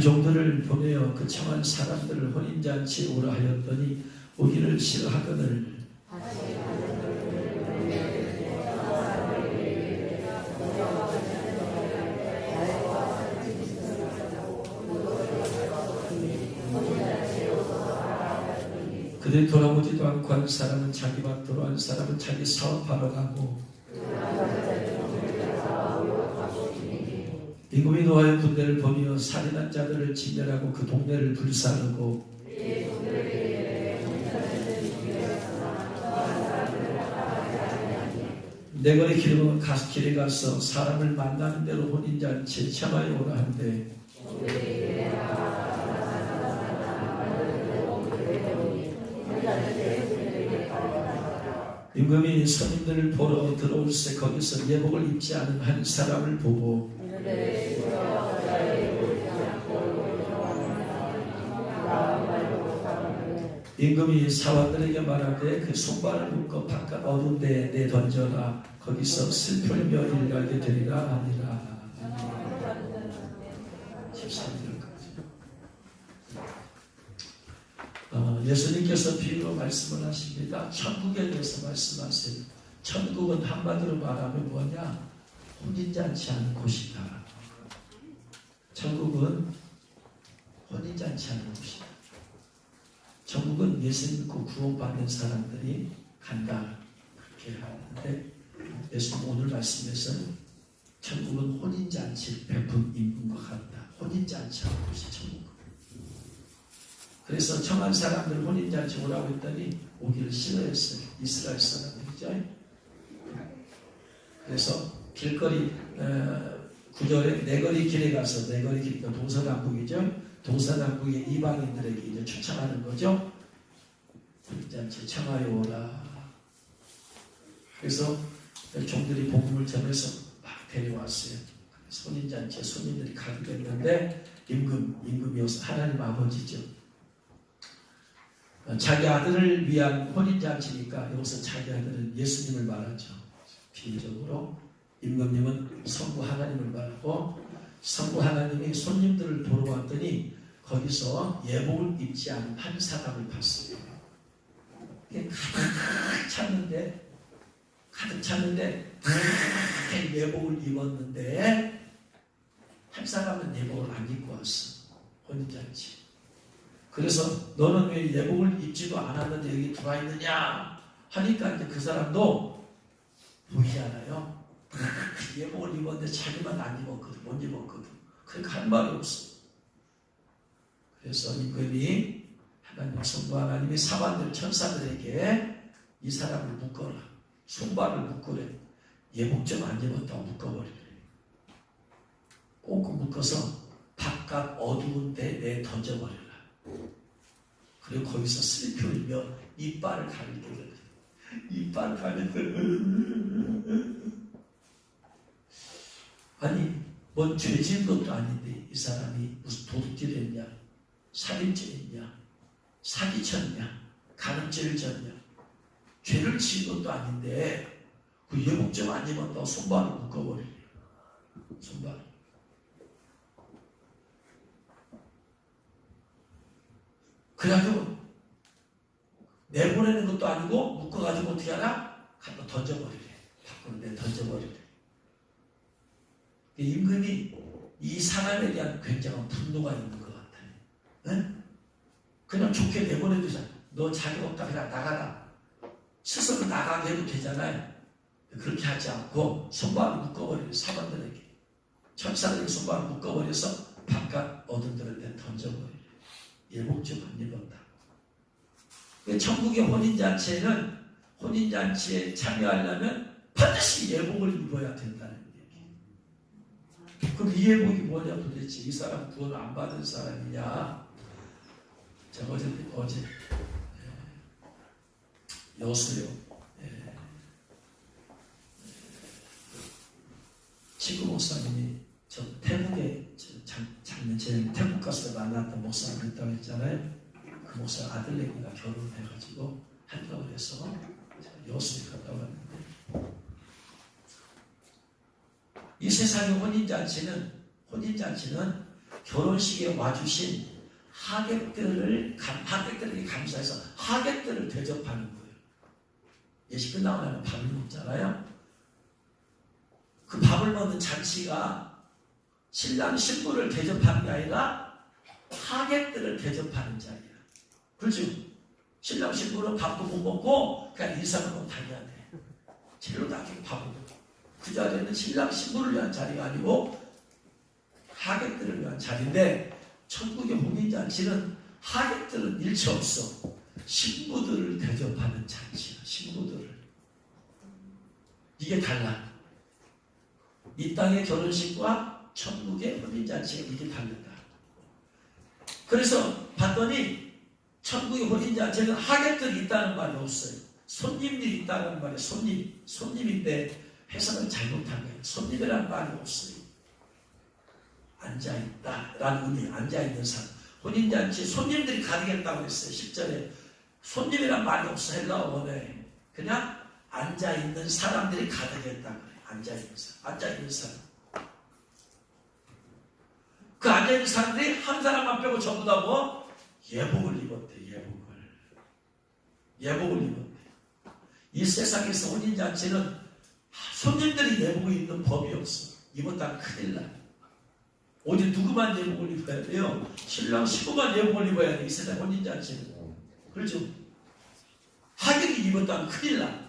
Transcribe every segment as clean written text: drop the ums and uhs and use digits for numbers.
종들을 보내어 그 청한 사람들을 혼인잔치에 오라 하였더니 오기를 싫어하거늘 그들이 돌아오지도 않고 한 사람은 자기 밭으로, 한 사람은 자기 사업하러 가고, 임금이 노아의 군대를 보며 살인한 자들을 진멸하고 그 동네를 불사르고, 내거리 길에 가서 사람을 만나는 대로 혼인잔치에 청하여 오라 한대. 임금이 손님들을 보러 들어올세 거기서 예복을 입지 않은 한 사람을 보고 임금이 사원들에게 말하되 그 손발을 묶어 바깥 어두운 데에 내던져라. 거기서 슬플며 일하게 되리라 하니라. 13절까지. 예수님께서 비유로 말씀을 하십니다. 천국에 대해서 말씀하세요. 천국은 한마디로 말하면 뭐냐? 혼인잔치 하는 곳이다. 천국은 혼인잔치 하는 곳이다. 천국은 예수 믿고 구원받는 사람들이 간다. 그렇게 하는데 예수님 오늘 말씀에서는 천국은 혼인잔치를 베푼 임금과 같다. 혼인잔치 하는 곳이 천국. 그래서 청한 사람들 혼인잔치 오라고 했더니 오기를 싫어했어요. 이스라엘 사람들이죠. 그래서 길거리 9절에 내거리 길에 가서, 내거리 길이니까 동서남북이죠. 동서남북의 이방인들에게 이제 추천하는 거죠. 혼인잔치 청하여 오라. 그래서 종들이 복음을 전해서 막 데려왔어요. 혼인잔치에 손님들이 가게 됐는데 임금이 하나님 아버지죠. 자기 아들을 위한 혼인잔치니까 여기서 자기 아들은 예수님을 말하죠. 비유적으로 임금님은 성부 하나님을 말하고, 성부 하나님이 손님들을 보러 왔더니 거기서 예복을 입지 않은 한 사람을 봤어요. 가득 찼는데 예복을 입었는데 한 사람은 예복을 안 입고 왔어. 혼인잔치. 그래서 너는 왜 예복을 입지도 않았는데 여기 들어와 있느냐 하니까 이제 그 사람도 보이잖아요. 예복을 입었는데 자기만 안 입었거든. 못 입었거든. 그러니까 할 말이 없어. 그래서 임금이 하나님 성부 하나님이 사관들 천사들에게 이 사람을 묶어라. 손발을 묶으래. 예복 좀 안 입었다고 묶어버리래. 꽁꽁 묶어서 바깥 어두운 데 내 던져버려라. 그리고 거기서 슬피 울며 이빨을 가리게 그래. 이빨을 가리게. 아니 뭔 죄 지은 것도 아닌데 이 사람이 무슨 도둑질 했냐, 살인죄 했냐, 사기쳤냐, 간음죄를 졌냐, 죄를 지은 것도 아닌데 그 예복 좀 안 입었다고 손발을 묶어버리래. 손발. 그래가지고 내보내는 것도 아니고 묶어가지고 어떻게 하나? 갖다 던져버리래. 밖으로 내 던져버리래. 임금이 이 사람에 대한 굉장한 분노가 있는 것 같아요. 응? 그냥 좋게 내보내두자. 너 자격 없다 그냥 나가라. 스스로 나가게 해도 되잖아요. 그렇게 하지 않고 손발을 묶어버리래. 사관들에게. 천사들에게 손발을 묶어버려서 바깥 어둠 들을 던져버리래. 예복 좀 안 입었다. 천국의 혼인잔치에는 혼인잔치에 참여하려면 반드시 예복을 입어야 된다는 얘기. 그럼 이 예복이 뭐냐 도대체? 이 사람 구원을 안 받은 사람이냐? 제가 어제 여수요. 치구 목사님이 저 태국에 작년 제 태국 가서 만났던 목사님 있다고 했잖아요. 그 목사 아들 내기가 결혼해가지고 한다고 해서 여수에 갔다 왔는데 이 세상의 혼인잔치는 결혼식에 와주신 하객들에게 감사해서 하객들을 대접하는 거예요. 예식 끝나고 나면 밥을 먹잖아요. 그 밥을 먹는 잔치가 신랑 신부를 대접하는 게 아니라 하객들을 대접하는 자리야. 그렇죠? 신랑 신부는 밥도 못 먹고 그냥 인사만 하고 다녀야 돼. 제일로 나중에 밥을 먹고. 그 자리는 신랑 신부를 위한 자리가 아니고 하객들을 위한 자리인데, 천국의 혼인잔치는 하객들은 일체 없어. 신부들을 대접하는 잔치야. 신부들을. 이게 달라. 이 땅의 결혼식과 천국의 혼인잔치가 이게 다르다. 그래서 봤더니 천국의 혼인잔치는 하객들이 있다는 말이 없어요. 손님들이 있다는 말이에요. 손님인데 해석을 잘못한 거예요. 손님이라는 말이 없어요. 앉아있다라는 의미, 앉아있는 사람. 혼인잔치에 손님들이 가득했다고 했어요. 10절에. 손님이란 말이 없어. 헬라어 원어에. 그냥 앉아있는 사람들이 가득했다고 그래요. 앉아있는 사람. 그 앉아있는 사람들이 한 사람만 빼고 전부 다 뭐? 예복을 입었대. 예복을 입었대. 이 세상에서 혼인잔치는 손님들이 예복을 입는 법이 없어. 입었다면 큰일 나. 어디 누구만 예복을 입어야 돼요? 신랑 신부만 예복을 입어야 돼. 이 세상 혼인잔치는. 그렇죠? 하객이 입었다면 큰일 나.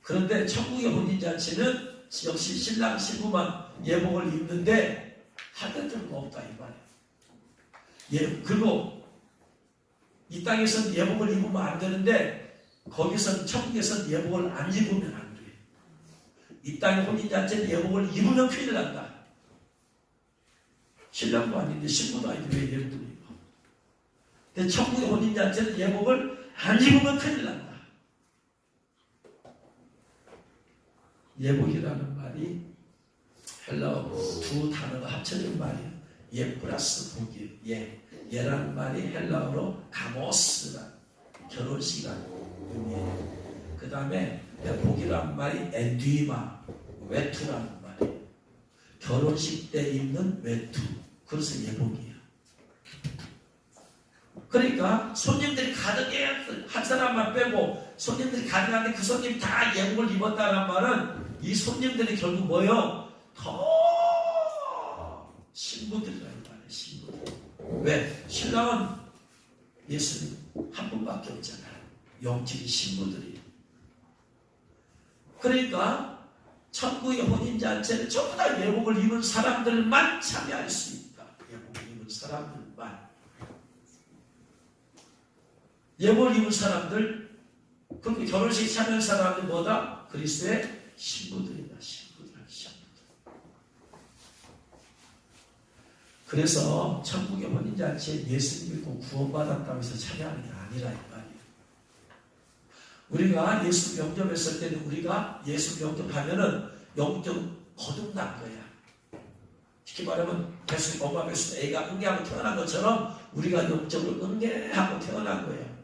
그런데 천국의 혼인잔치는 역시 신랑 신부만 예복을 입는데 하객들은 없다 이 말이에요. 그리고 이 땅에서는 예복을 입으면 안 되는데 거기서는 천국에서는 예복을 안 입으면 안 돼. 이 땅의 혼인잔치는 예복을 입으면 큰일 난다. 신랑도 아닌데 신부도 아닌데 왜 예복을 입어? 근데 천국의 혼인잔치는 예복을 안 입으면 큰일 난다. 예복이라는 말이 헬라어 두 단어가 합쳐진 말이에요. 예 플러스 복이에요. 예라는 말이 헬라어로 가모스라는 결혼식이라는 의미예요. 그 다음에 복이라는 말이 엔디마, 외투라는 말이에요. 결혼식 때 입는 외투. 그래서 예복이에요. 그러니까 손님들이 가득해 한 사람만 빼고 손님들이 가득한데 그 손님이 다 예복을 입었다는 말은 이 손님들이 결국 뭐예요? 더 신부들이라는 말이에요. 신부들. 왜? 신랑은 예수님 한 분밖에 없잖아요. 영적인 신부들이. 그러니까 천국의 혼인잔치는 전부 다 예복을 입은 사람들만 참여할 수 있다. 예복을 입은 사람들만. 예복을 입은 사람들, 그럼 결혼식 참여한 사람들 뭐다? 그리스도의 신부들이다. 신부들. 그래서 천국의 혼인잔치에 예수님 믿고 구원받았다고 해서 참여하는 게 아니라 이 말이에요. 우리가 예수 영접했을 때는 우리가 예수 영접하면은 영적 거듭난 거야. 쉽게 말하면 엄마 뱃속에 애가 응애하고 태어난 것처럼 우리가 영적으로 응애하고 태어난 거예요.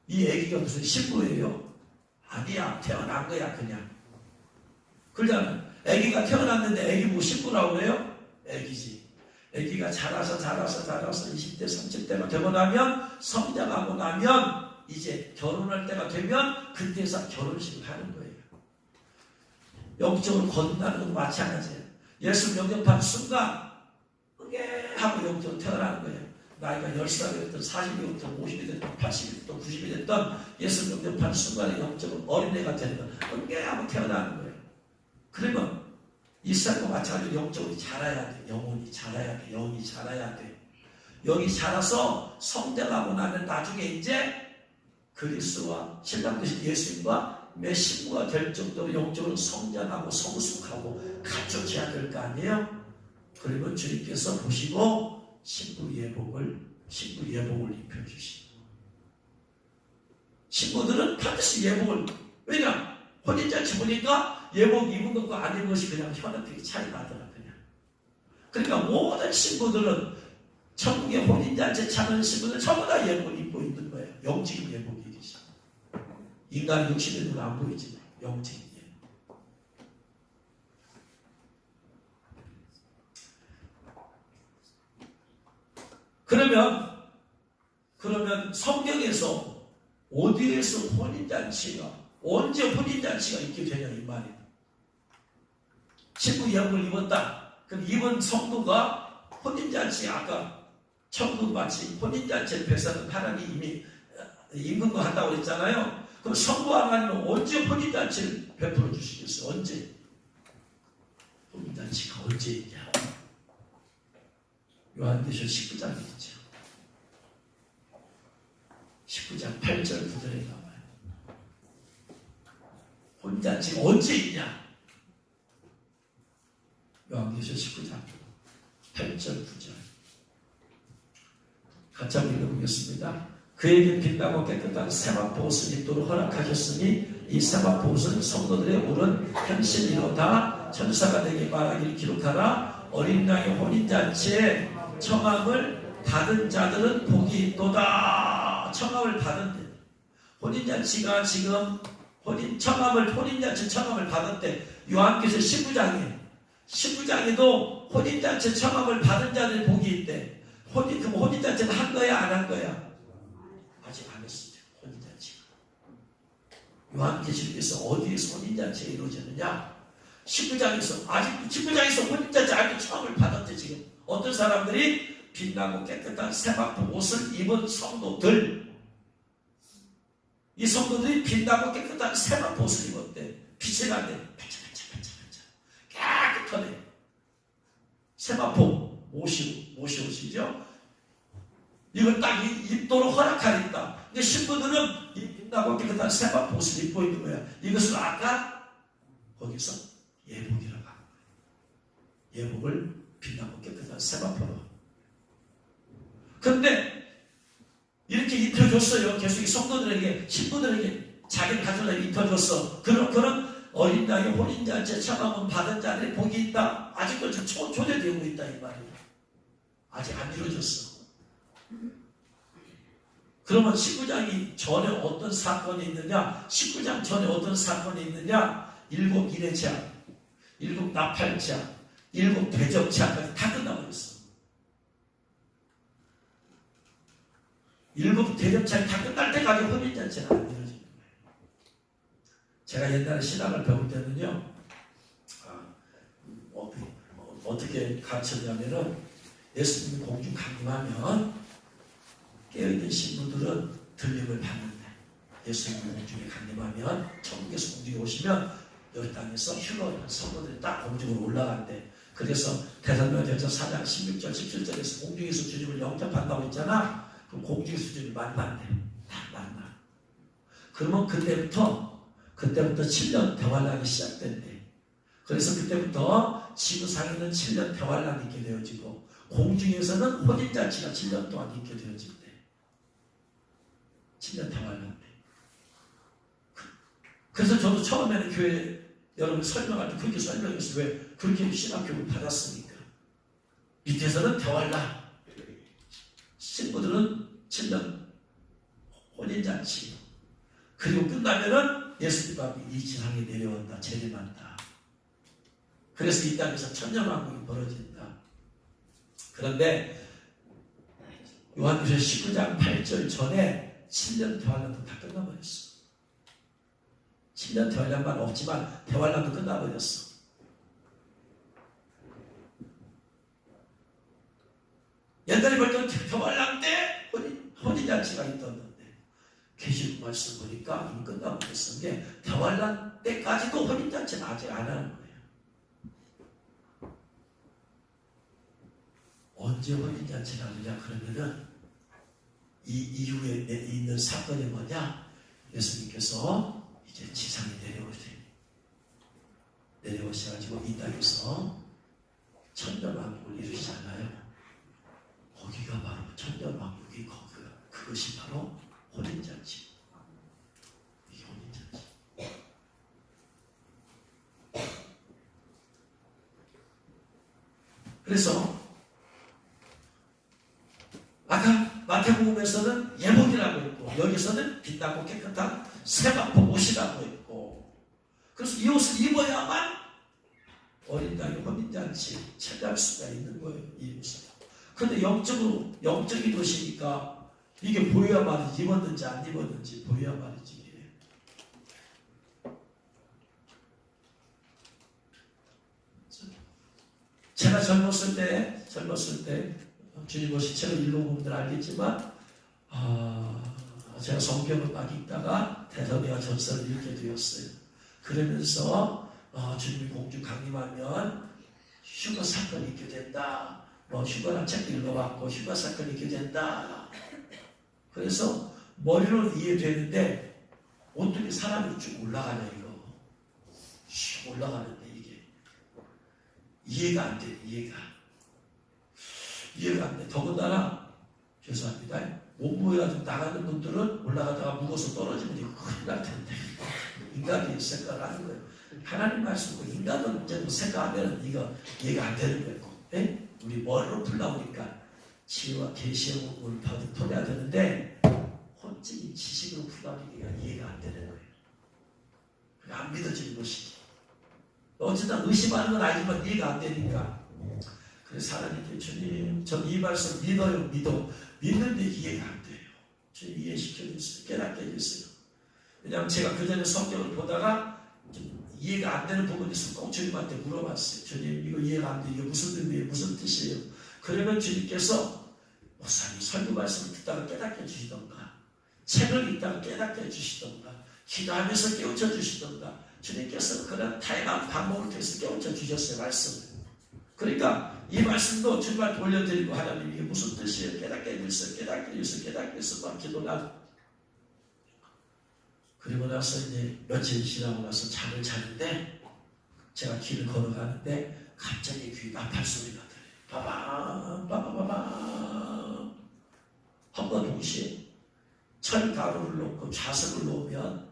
이 애기가 무슨 신부예요? 아니야. 태어난 거야 그냥. 그러잖아. 애기가 태어났는데 애기 뭐 신부라고 그래요? 애기지. 애기가 자라서 20대 30대가 되고 나면 성장하고 나면 이제 결혼할 때가 되면 그때서 결혼식을 하는 거예요. 영적으로 거듭나는 것도 마찬가지예요. 예수 영접한 순간 응애하고 영적으로 태어나는 거예요. 나이가 10살이 됐든 40이 됐든 50이 됐든 80이 됐든 90이 됐든 예수 영접한 순간에 영적으로 어린애가 되는 거예요. 응애하고 태어나는 거예요. 그러면 이 삶과 마찬가지로 영적으로 자라야 돼. 영혼이 자라야 돼. 영이 자라야 돼. 영이 자라서 성장하고 나면 나중에 이제 그리스도와 신랑 되신 예수님과 내 신부가 될 정도로 영적으로 성장하고 성숙하고 갖춰져야 될 거 아니에요? 그러면 주님께서 보시고 신부 예복을 입혀주시고, 신부들은 반드시 예복을, 왜냐? 혼인잔치 보니까 예복 입은 것과 안 입은 것이 그냥 현업되게 차이 나더라 그냥. 그러니까 모든 신부들은 천국의 혼인잔치에 참여하는 신부들은 전부 다 예복을 입고 있는 거예요. 영적인 예복이지. 인간 육신의 눈은 안 보이지만 영적인 예복. 그러면 성경에서 어디에서 혼인잔치가, 언제 혼인잔치가 있게 되냐 이 말이에요. 신부 예복을 입었다. 그럼 입은 성도가 혼인잔치, 아까 천국같이 혼인잔치를 베사는 하나님이 이미 임금도 한다고 그랬잖아요. 그럼 성부 하나님은 언제 혼인잔치를 베풀어 주시겠어요? 언제? 혼인잔치가 언제 있냐? 요한계시록 19장에 있죠. 19장 8절 9절에 나와요. 혼인잔치가 언제 있냐? 요한계시록 19장 8절 9절 같이 한번 읽어보겠습니다. 그에게 빛나고 깨끗한 세마포 옷을 입도록 허락하셨으니 이 세마포 옷은 성도들의 옳은 현실이로다. 천사가 내게 말하기를 기록하라. 어린 양의 혼인잔치에 청함을 받은 자들은 복이 있도다. 청함을 받은 혼인잔치가 지금 혼인잔치 청함을 받은 때 요한계시록 19장에도 혼인잔치 청함을 받은 자들의 복이 있대. 그럼 혼인잔치는 한 거야 안 한 거야? 아직 안 했어요. 혼인잔치가. 요한계시록에서 어디에서 혼인잔치가 이루어졌느냐? 19장에서 혼인잔치 아직도 청함을 받았대. 지금 어떤 사람들이 빛나고 깨끗한 세마포 옷을 입은 성도들, 이 성도들이 빛나고 깨끗한 세마포 옷을 입었대. 빛이 나대. 깨끗하네. 세마포 옷이죠. 이걸 딱 입도록 허락하겠다. 근데 신부들은 이 빛나고 깨끗한 세마포 옷을 입고 있는 거야. 이것을 아까 거기서 예복이라고 하는 거야. 예복을 빛나고 깨끗한 세마포로. 그런데 이렇게 입혀줬어요. 계속 이 성도들에게, 신부들에게 자기를 가져다 입혀줬어. 그런 어린 양의 혼인잔치에 청함을 받은 자들이 복이 있다. 아직도 지금 초대되고 있다 이 말이에요. 아직 안 이루어졌어. 그러면 19장이 전에 어떤 사건이 있느냐? 19장 전에 어떤 사건이 있느냐? 7 인해체약, 7 나팔체약, 7 대접체약까지 다 끝나버렸어. 7 대접체약이 다 끝날 때까지 혼인잔치는 안 이루어지는 거예요. 제가 옛날에 신학을 배울 때는요, 어떻게 가르쳤냐면은 예수님이 공중 강림하면 깨어있는 신부들은 들림을 받는데, 예수님이 공중에 강림하면 천국에서 공중에 오시면 여기 땅에서 힐러한 성도들이 딱 공중으로 올라간대. 그래서 데살로니가전서 4장 16절 17절에서 공중에서 주님을 영접한다고 했잖아. 그럼 공중에서 주님을 만난대. 딱 만나. 그러면 그때부터 7년 대환란이 시작된대. 그래서 그때부터 지구상에는 7년 대환란이 있게 되어지고 공중에서는 혼인잔치가 7년 동안 있게 되어진대. 7년 대환란 때. 그래서 저도 처음에는 교회 여러분 설명할 때 그렇게 설명했어요. 왜? 그렇게 신학교육을 받았으니까. 밑에서는 대환란, 신부들은 7년 혼인잔치, 그리고 끝나면은 예수님 앞이 이 지상에 내려온다. 재림한다. 그래서 이 땅에서 천년왕국이 벌어진다. 그런데 요한계시록 19장 8절 전에 7년 대환란도 다 끝나버렸어. 7년 대환란만 없지만 대환란도 끝나버렸어. 옛날에 볼 때는 대환란 때 혼인잔치가 있었는데 계시록 말씀 보니까 이미 끝나버렸었는데 대환란 때까지도 혼인잔치는 아직 안 하는 거예요. 언제 혼인잔치를 하느냐? 그러면은 이 이후에 있는 사건이 뭐냐? 예수님께서 이제 지상에 내려오셔가지고 이 땅에서 천년왕국을 이루시잖아요. 거기가 바로 천년왕국이 그것이 바로 혼인잔치. 이게 혼인잔치. 그래서 아까 마태복음에서는 예복이라고 했고 여기서는 빛나고 깨끗한 세마포 옷이라고 했고, 그래서 이 옷을 입어야만 어린 양의 혼인잔치 참여할 수가 있는 거예요. 이 옷을. 근데 영적인 것이니까 이게 보여야 말이지. 입었는지 안 입었는지 보여야 말이지. 제가 젊었을 때 주님 오신 책을 읽어보면 들 알겠지만 제가 성경을 막 읽다가 대선배와 전설을 읽게 되었어요. 그러면서 주님이 공주 강림하면 휴가 사건이 있게 된다. 휴가란 책도 읽어봤고 휴가 사건이 있게 된다. 그래서 머리로는 이해되는데 어떻게 사람이 쭉 올라가냐 이거. 쭉 올라가는데 이게 이해가 안 돼. 이해가 안 돼. 더군다나 죄송합니다. 몸무게가 좀 나가는 분들은 올라가다가 무거워서 떨어지면 이거 큰일 날 텐데 인간이 생각하는 거예요. 하나님 말씀고 인간은 이제 생각하면 이거 이해가 안 되는 거예요. 예? 우리 머리로 풀나오니까 지혜와 계시형을 풀어야 되는데 혼적인 지식으로 풀어가기가 이해가 안 되는 거예요. 안 믿어지는 것이지. 어쨌든 의심하는 건 아니지만 이해가 안 되니까. 그래서 하나님께 주님 전 이 말씀 믿는데 이해가 안 돼요. 주님 이해시켜주세요. 깨닫게 해주세요. 왜냐하면 제가 그 전에 성경을 보다가 좀 이해가 안 되는 부분이 있으면 꼭 주님한테 물어봤어요. 주님 이거 이해가 안 돼. 이게 무슨 의미예요? 무슨 뜻이에요? 그러면 주님께서 목사님 설교 말씀을 듣다가 깨닫게 해주시던가 책을 읽다가 깨닫게 해주시던가 기도하면서 깨우쳐 주시던가 주님께서 그런 다양한 방법을 통해서 깨우쳐 주셨어요. 말씀을. 그러니까 이 말씀도 주님한테 올려드리고 하나님 이게 무슨 뜻이에요? 깨닫게 해주세요. 막 기도하고 그리고 나서 이제 며칠 지나고 나서 잠을 자는데 제가 길을 걸어가는데 갑자기 귀에 나팔 소리가 들려요. 빠바바바바바바 한번 동시에 철가루를 넣고 자석을 놓으면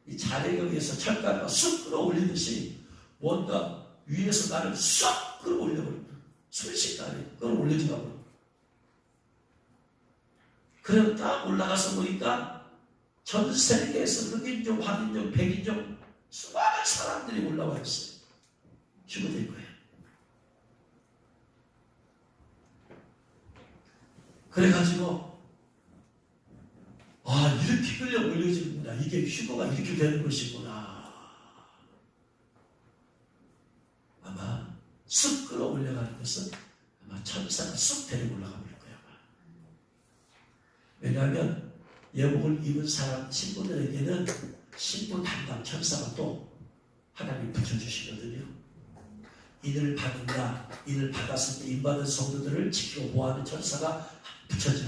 이 자력에 의해서 철가루가 쑥 끌어올리듯이 뭔가 위에서 나를 쑥 끌어올려버립니다. 순식간에 끌어올려지가 버려. 그리고 딱 올라가서 보니까 전 세계에서 흑인종, 황인종, 백인종 수많은 사람들이 올라와 있어요. 죽어진 거예요. 그래가지고 이렇게 끌려 올려지는구나. 이게 휴거가 이렇게 되는 것이구나. 아마 쑥 끌어올려가는 것은 아마 천사가 쑥 데리고 올라가 버릴 거야. 아마. 왜냐하면 예복을 입은 사람 신부들에게는 신부 담당 천사가 또 하나님 붙여주시거든요. 인을 받는다. 인을 받았을 때 인받은 성도들을 지키고 보호하는 천사가 붙여져.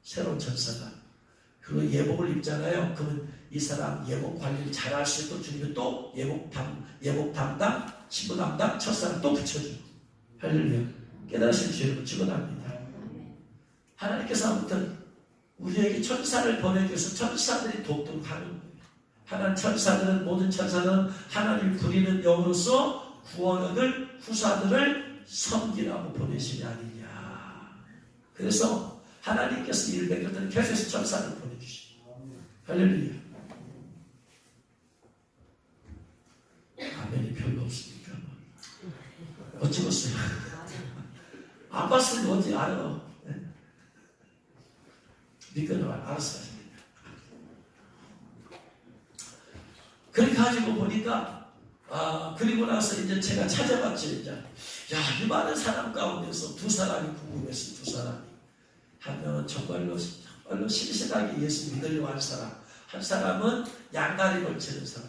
새로운 천사가. 그리고 예복을 입잖아요. 그러면 이 사람 예복 관리를 잘할 수 있도록 주님이 또 예복 담당, 신부 담당 천사를 또 붙여줘. 할렐루야. 깨달으신 주님은 축원합니다. 하나님께서 아무튼 우리에게 천사를 보내주셔서 천사들이 돕도록 하는 거예요. 하나님 천사들은 모든 천사들은 하나님을 부리는 영으로서 구원 얻을 후사들을 섬기라고 보내신 게 아니냐. 그래서 하나님께서 일백들은 계속해서 천사를 보내주시고 할렐루야. 아멘이 별로 없으니까 어찌겠어요. 안 봤으니 어디 알아. 믿거나 알았어. 그렇게 가지고 보니까 그리고 나서 이제 제가 찾아봤죠. 이제 이 많은 사람 가운데서 두 사람이 궁금했어요. 두 사람이 한 명은 정말로 신실하게 예수 믿으려고 한 사람, 한 사람은 양다리 걸치는 사람.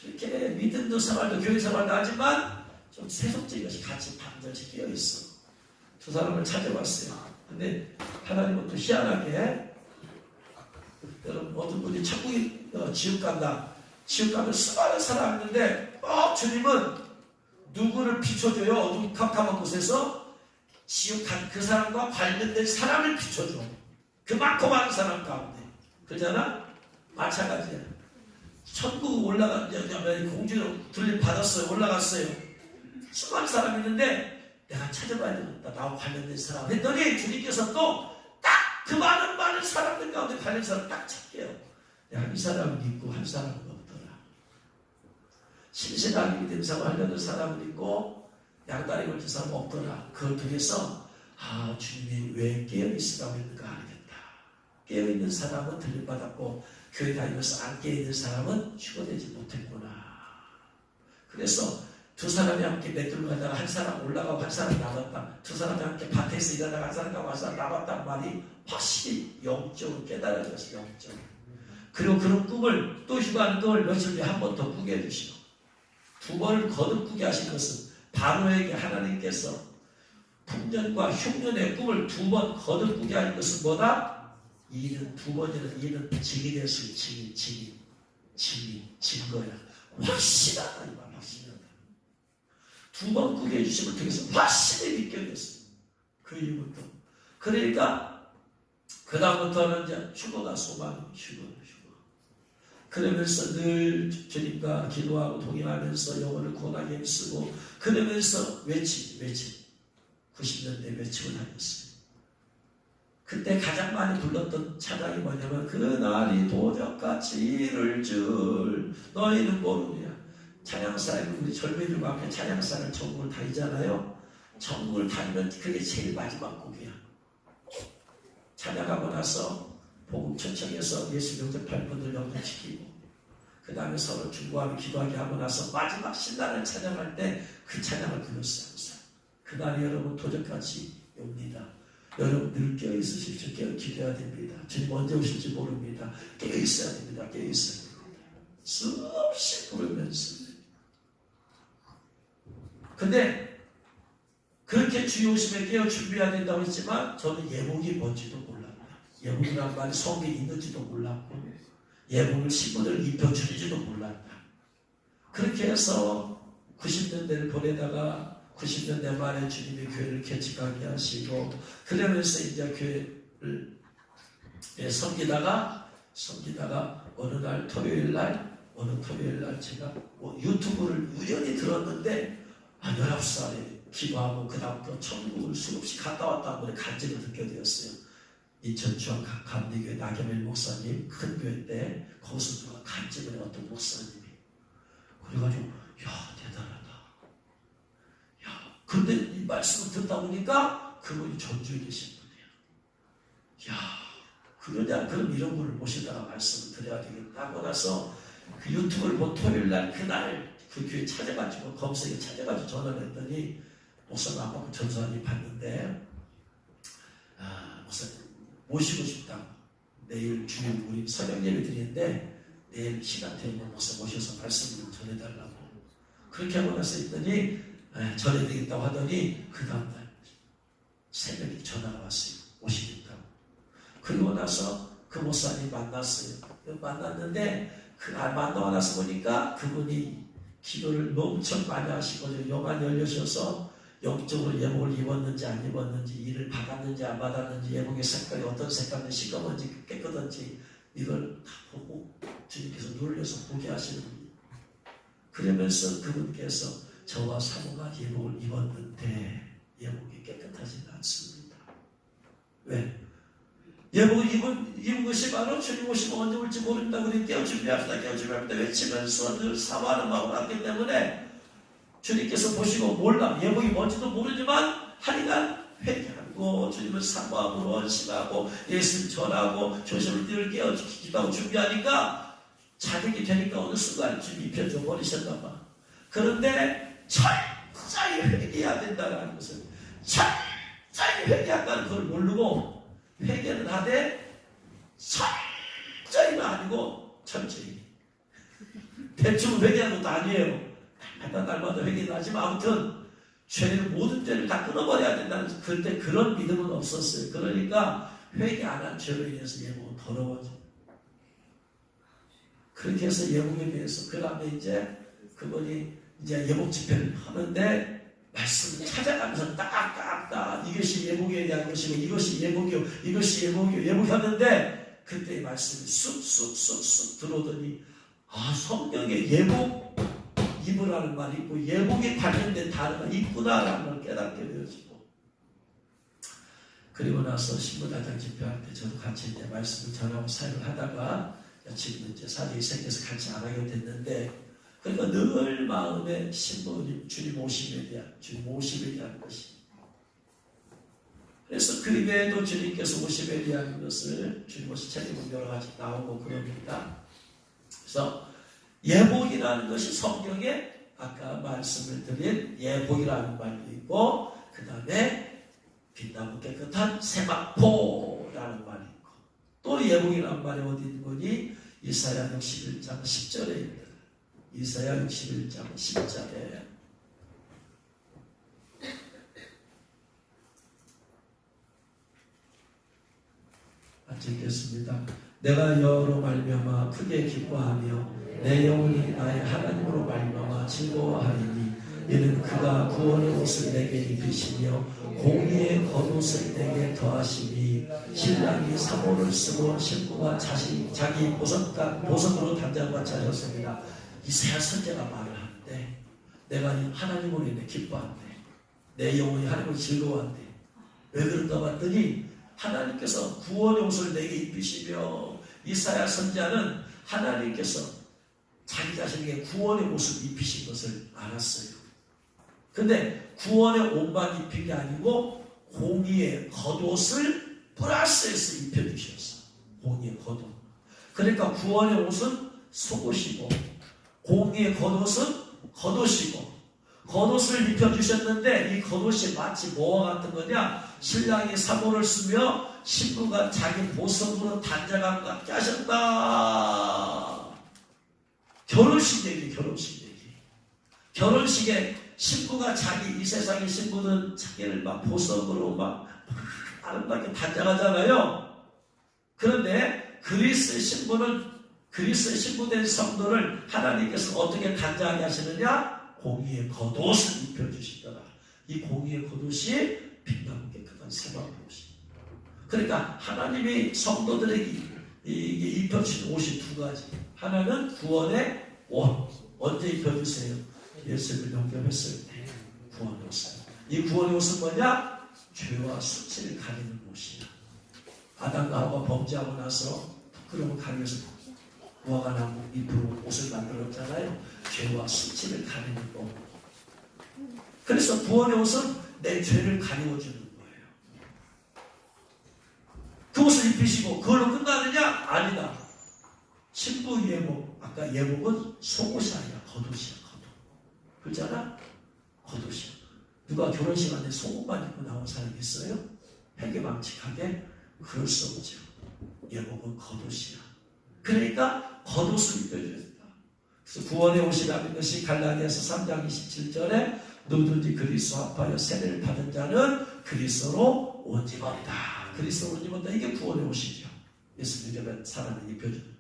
이렇게 믿음도 생활도 교회 생활도 하지만 좀 세속적인 것이 같이 반절씩 끼어 있어. 두 사람을 찾아봤어요. 근데 하나님은 또 희한하게 여러분 어떤 분이 천국이 지옥 간다. 지옥 가면 수많은 사람이 있는데 주님은 누구를 비춰줘요? 어두컴컴한 곳에서 지옥 간 그 사람과 관련된 사람을 비춰줘. 그만큼 많은 사람 가운데. 그러잖아? 마찬가지야. 천국 공주로 들림 받았어요. 올라갔어요. 수많은 사람이 있는데 내가 찾아봐야 되겠다. 나와 관련된 사람. 했더니 주님께서 또 딱 그 많은 사람들 가운데 관련된 사람 딱 찾게요. 이 사람은 있고 한 사람은 없더라. 신실하게 믿음 생활 하려는 사람은 있고 양다리 걸친 사람은 없더라. 그걸 통해서 주님이 왜 깨어있으라고 했는가 알겠다. 깨어있는 사람은 들림받았고 교회 다니면서 안 깨어있는 사람은 휴거되지 못했구나. 그래서 두 사람이 함께 맷돌로 가다가 한 사람 올라가고 한 사람 남았다. 두 사람이 함께 밭에서 일하다가 한 사람 가고 한 사람 남았단 말이 확실히 영적으로 깨달아졌어. 영적으로. 그리고 그런 꿈을 또 휴가하는 꿈을 며칠 뒤에 한 번 더 꾸게 해주시고 두 번을 거듭 꾸게 하신 것은 바로에게 하나님께서 풍년과 흉년의 꿈을 두 번 거듭 꾸게 하는 것은 뭐다? 이는 두 번이라는 이는 증인의 수, 증거야. 확실하다 이 말, 확실하다. 두 번 꾸게 해주심을 통해서 확실히 느껴졌어. 그 이후부터. 그러니까 그 다음부터는 이제 휴거가 소망이 휴거. 그러면서 늘 주님과 기도하고 동행하면서 영혼을 구원하게 힘쓰고 그러면서 외침 90년대 외침을 하였어요. 그때 가장 많이 불렀던 찬양이 뭐냐면 그날이 도적같이 이를 줄 너희는 모르냐. 찬양사에 우리 젊은이들과 함께 찬양사를 전국을 다니잖아요. 전국을 다니면 그게 제일 마지막 곡이야. 찬양하고 나서 복음 초청해서 예수 영접할 분들 영접시키고 그 다음에 서로 중보하며 기도하게 하고 나서 마지막 신나는 찬양할 때 그 찬양을 불렀어요. 항상. 그날이 여러분 도적같이 옵니다. 여러분 늘 깨어있으십시오. 기도해야 됩니다. 주님 언제 오실지 모릅니다. 깨어있어야 됩니다. 깨어있어야 됩니다. 수없이 부르면서 근데 그렇게 주의 오심에 깨어 준비해야 된다고 했지만 저는 예복이 뭔지도 몰랐다. 예복이란 말이 성경에 있는지도 몰랐고 예복을 신분을 입혀주는지도 몰랐다. 그렇게 해서 90년대를 보내다가 90년대 말에 주님이 교회를 개척하게 하시고 그러면서 이제 교회를 섬기다가 어느 날 토요일 날 제가 유튜브를 우연히 들었는데 19살에 기도하고 그 다음부터 천국을 수없이 갔다 왔다 보니 간증을 듣게 되었어요. 인천 중앙 감리교회 나겸일 목사님 큰 교회 때 거기서 누가 간증을 어떤 목사님이 그래가지고 대단하다. 그런데 이 말씀을 듣다 보니까 그분이 전주에 계신 분이에요. 그럼 이런 분을 모시다가 말씀을 드려야 되겠다 하고 나서 그 유튜브를 본 토요일 날 그날 그 교회 찾아가지고 검색에 찾아가지고 전화를 했더니 목사님 안 받고 전사님 봤는데 목사님 모시고 싶다고 내일 주일 우리 서명 예배 드리는데 내일 시간 되면 목사 모셔서 말씀을 전해달라고 그렇게 하고 나서 했더니 전해드리겠다고 하더니 그 다음날 새벽에 전화가 왔어요. 오시겠다고. 그리고 나서 그 목사님 만났어요. 만났는데 만나고 나서 보니까 그분이 기도를 엄청 많이 하시고 영안이 열려셔서 영적으로 예복을 입었는지 안 입었는지 일을 받았는지 안 받았는지 예복의 색깔이 어떤 색깔인지 시꺼먼지 깨끗한지 이걸 다 보고 주님께서 놀려서 보게 하시는 분이에요. 그러면서 그분께서 저와 사모가 예복을 입었는데 예복이 깨끗하지는 않습니다. 왜? 예복을 입은 것이 바로 주님 오시면 언제 올지 모른다. 우리 깨어 준비합시다. 외치면서 늘 사모하는 마음을 갖기 때문에 주님께서 보시고 몰라. 예복이 뭔지도 모르지만 하니까 회개하고 주님을 사모하고 원심하고 예수를 전하고 조심을 늘 깨어 기도하고 준비하니까 자격이 되니까 어느 순간 주님 입혀줘 버리셨나 봐. 그런데 철저히 회개해야 된다는 것을 철저히 회개한다는 걸 모르고 회개는 하되 철저히는 아니고 철저히 대충 회개하는 것도 아니에요. 날마다 회개는 하지만 아무튼 죄를 모든 죄를 다 끊어버려야 된다는 그때 그런 믿음은 없었어요. 그러니까 회개 안 한 죄로 인해서 예복은 더러워져. 그렇게 해서 예복에 대해서 그 다음에 이제 그분이 이제 예복 집회를 하는데 말씀을 찾아가면서 딱딱딱 이것이 예복에 대한 것이고 이것이 예복이요 예복하는데 그때 말씀이 쑥쑥 들어오더니 성경에 예복 입으라는 말이 있고 예복에 관련된 단어가 있구나라는 걸 깨닫게 되어지고 그리고 나서 신부단장 집회할 때 저도 같이 이제 말씀을 전하고 사역을 하다가 지금 이제 사직이 생겨서 같이 안 하게 됐는데 그러니까 늘 마음에 신부님 주님 오심에 대한 것이 그래서 그 외에도 주님께서 오심에 대한 것을 주님 오신 책임은 여러 가지 나오고 그럽니다. 그래서 예복이라는 것이 성경에 아까 말씀을 드린 예복이라는 말도 있고, 그 다음에 빛나고 깨끗한 세마포라는 말이 있고, 또 예복이라는 말이 어디 있는 거니? 이사야 61장 10절에 있는, 이사야 61장 10절에 읽겠습니다. 내가 여호와로 말미암아 크게 기뻐하며 내 영혼이 나의 하나님으로 말미암아 즐거워하리니, 이는 그가 구원의 옷을 내게 입히시며 공의의 겉옷을 내게 더하시니, 신랑이 사모를 쓰고 신부가 자기 보석으로 단장같이 하셨습니다. 이사야 선지자가 말을 하는데, 내가 하나님으로 인해 기뻐한대, 내 영혼이 하나님을 즐거워한대. 왜 그런가 봤더니 하나님께서 구원의 옷을 내게 입히시며, 이사야 선지자는 하나님께서 자기 자신에게 구원의 옷을 입히신 것을 알았어요. 근데 구원의 옷만 입힌 게 아니고 공의의 겉옷을 플러스해서 입혀주셨어. 공의의 겉옷. 그러니까 구원의 옷은 속옷이고 공의의 겉옷은 겉옷이고, 겉옷을 입혀주셨는데 이 겉옷이 마치 뭐와 같은 거냐? 신랑이 사모를 쓰며 신부가 자기 보석으로 단장함 같게 하셨다. 결혼식 얘기, 결혼식 얘기. 결혼식에 신부가 자기, 이 세상의 신부는 자기를 막 보석으로 막 아름답게 단장하잖아요. 그런데 그리스의 신부된 성도를 하나님께서 어떻게 단장하게 하시느냐? 공의의 겉옷을 입혀주시더라. 이 공의의 겉옷이 빛나고 깨끗한 세마포옷이. 그러니까 하나님이 성도들에게 입혀주신 옷이 두 가지. 하나는 구원의 옷. 언제 입혀주세요? 예수를 영접했을 때 구원의 옷을. 이 구원의 옷은 뭐냐? 죄와 수치를 가리는 옷이야. 아담과 하와가 범죄하고 나서 부끄러움을 가리기 위해서 무화과 나무 잎으로 옷을 만들었잖아요. 죄와 수치를 가리는 옷. 그래서 구원의 옷은 내 죄를 가리워주는 거예요. 그 옷을 입히시고 그걸로 끝나느냐? 아니다. 신부 예복, 아까 예복은 속옷이 아니라 겉옷이야. 겉옷. 그렇잖아? 겉옷이야. 누가 결혼식 안에 속옷만 입고 나온 사람이 있어요? 회개망측하게? 그럴 수 없죠. 예복은 겉옷이야. 그러니까 겉옷을 입혀주셨다. 그래서 구원의 옷이라는 것이 갈라디아서 3장 27절에 누구든지 그리스도 합하여 세례를 받은 자는 그리스도로 옷 입었다. 그리스도로 옷 입었다. 이게 구원의 옷이죠. 예수 믿는 사람을 입혀주는.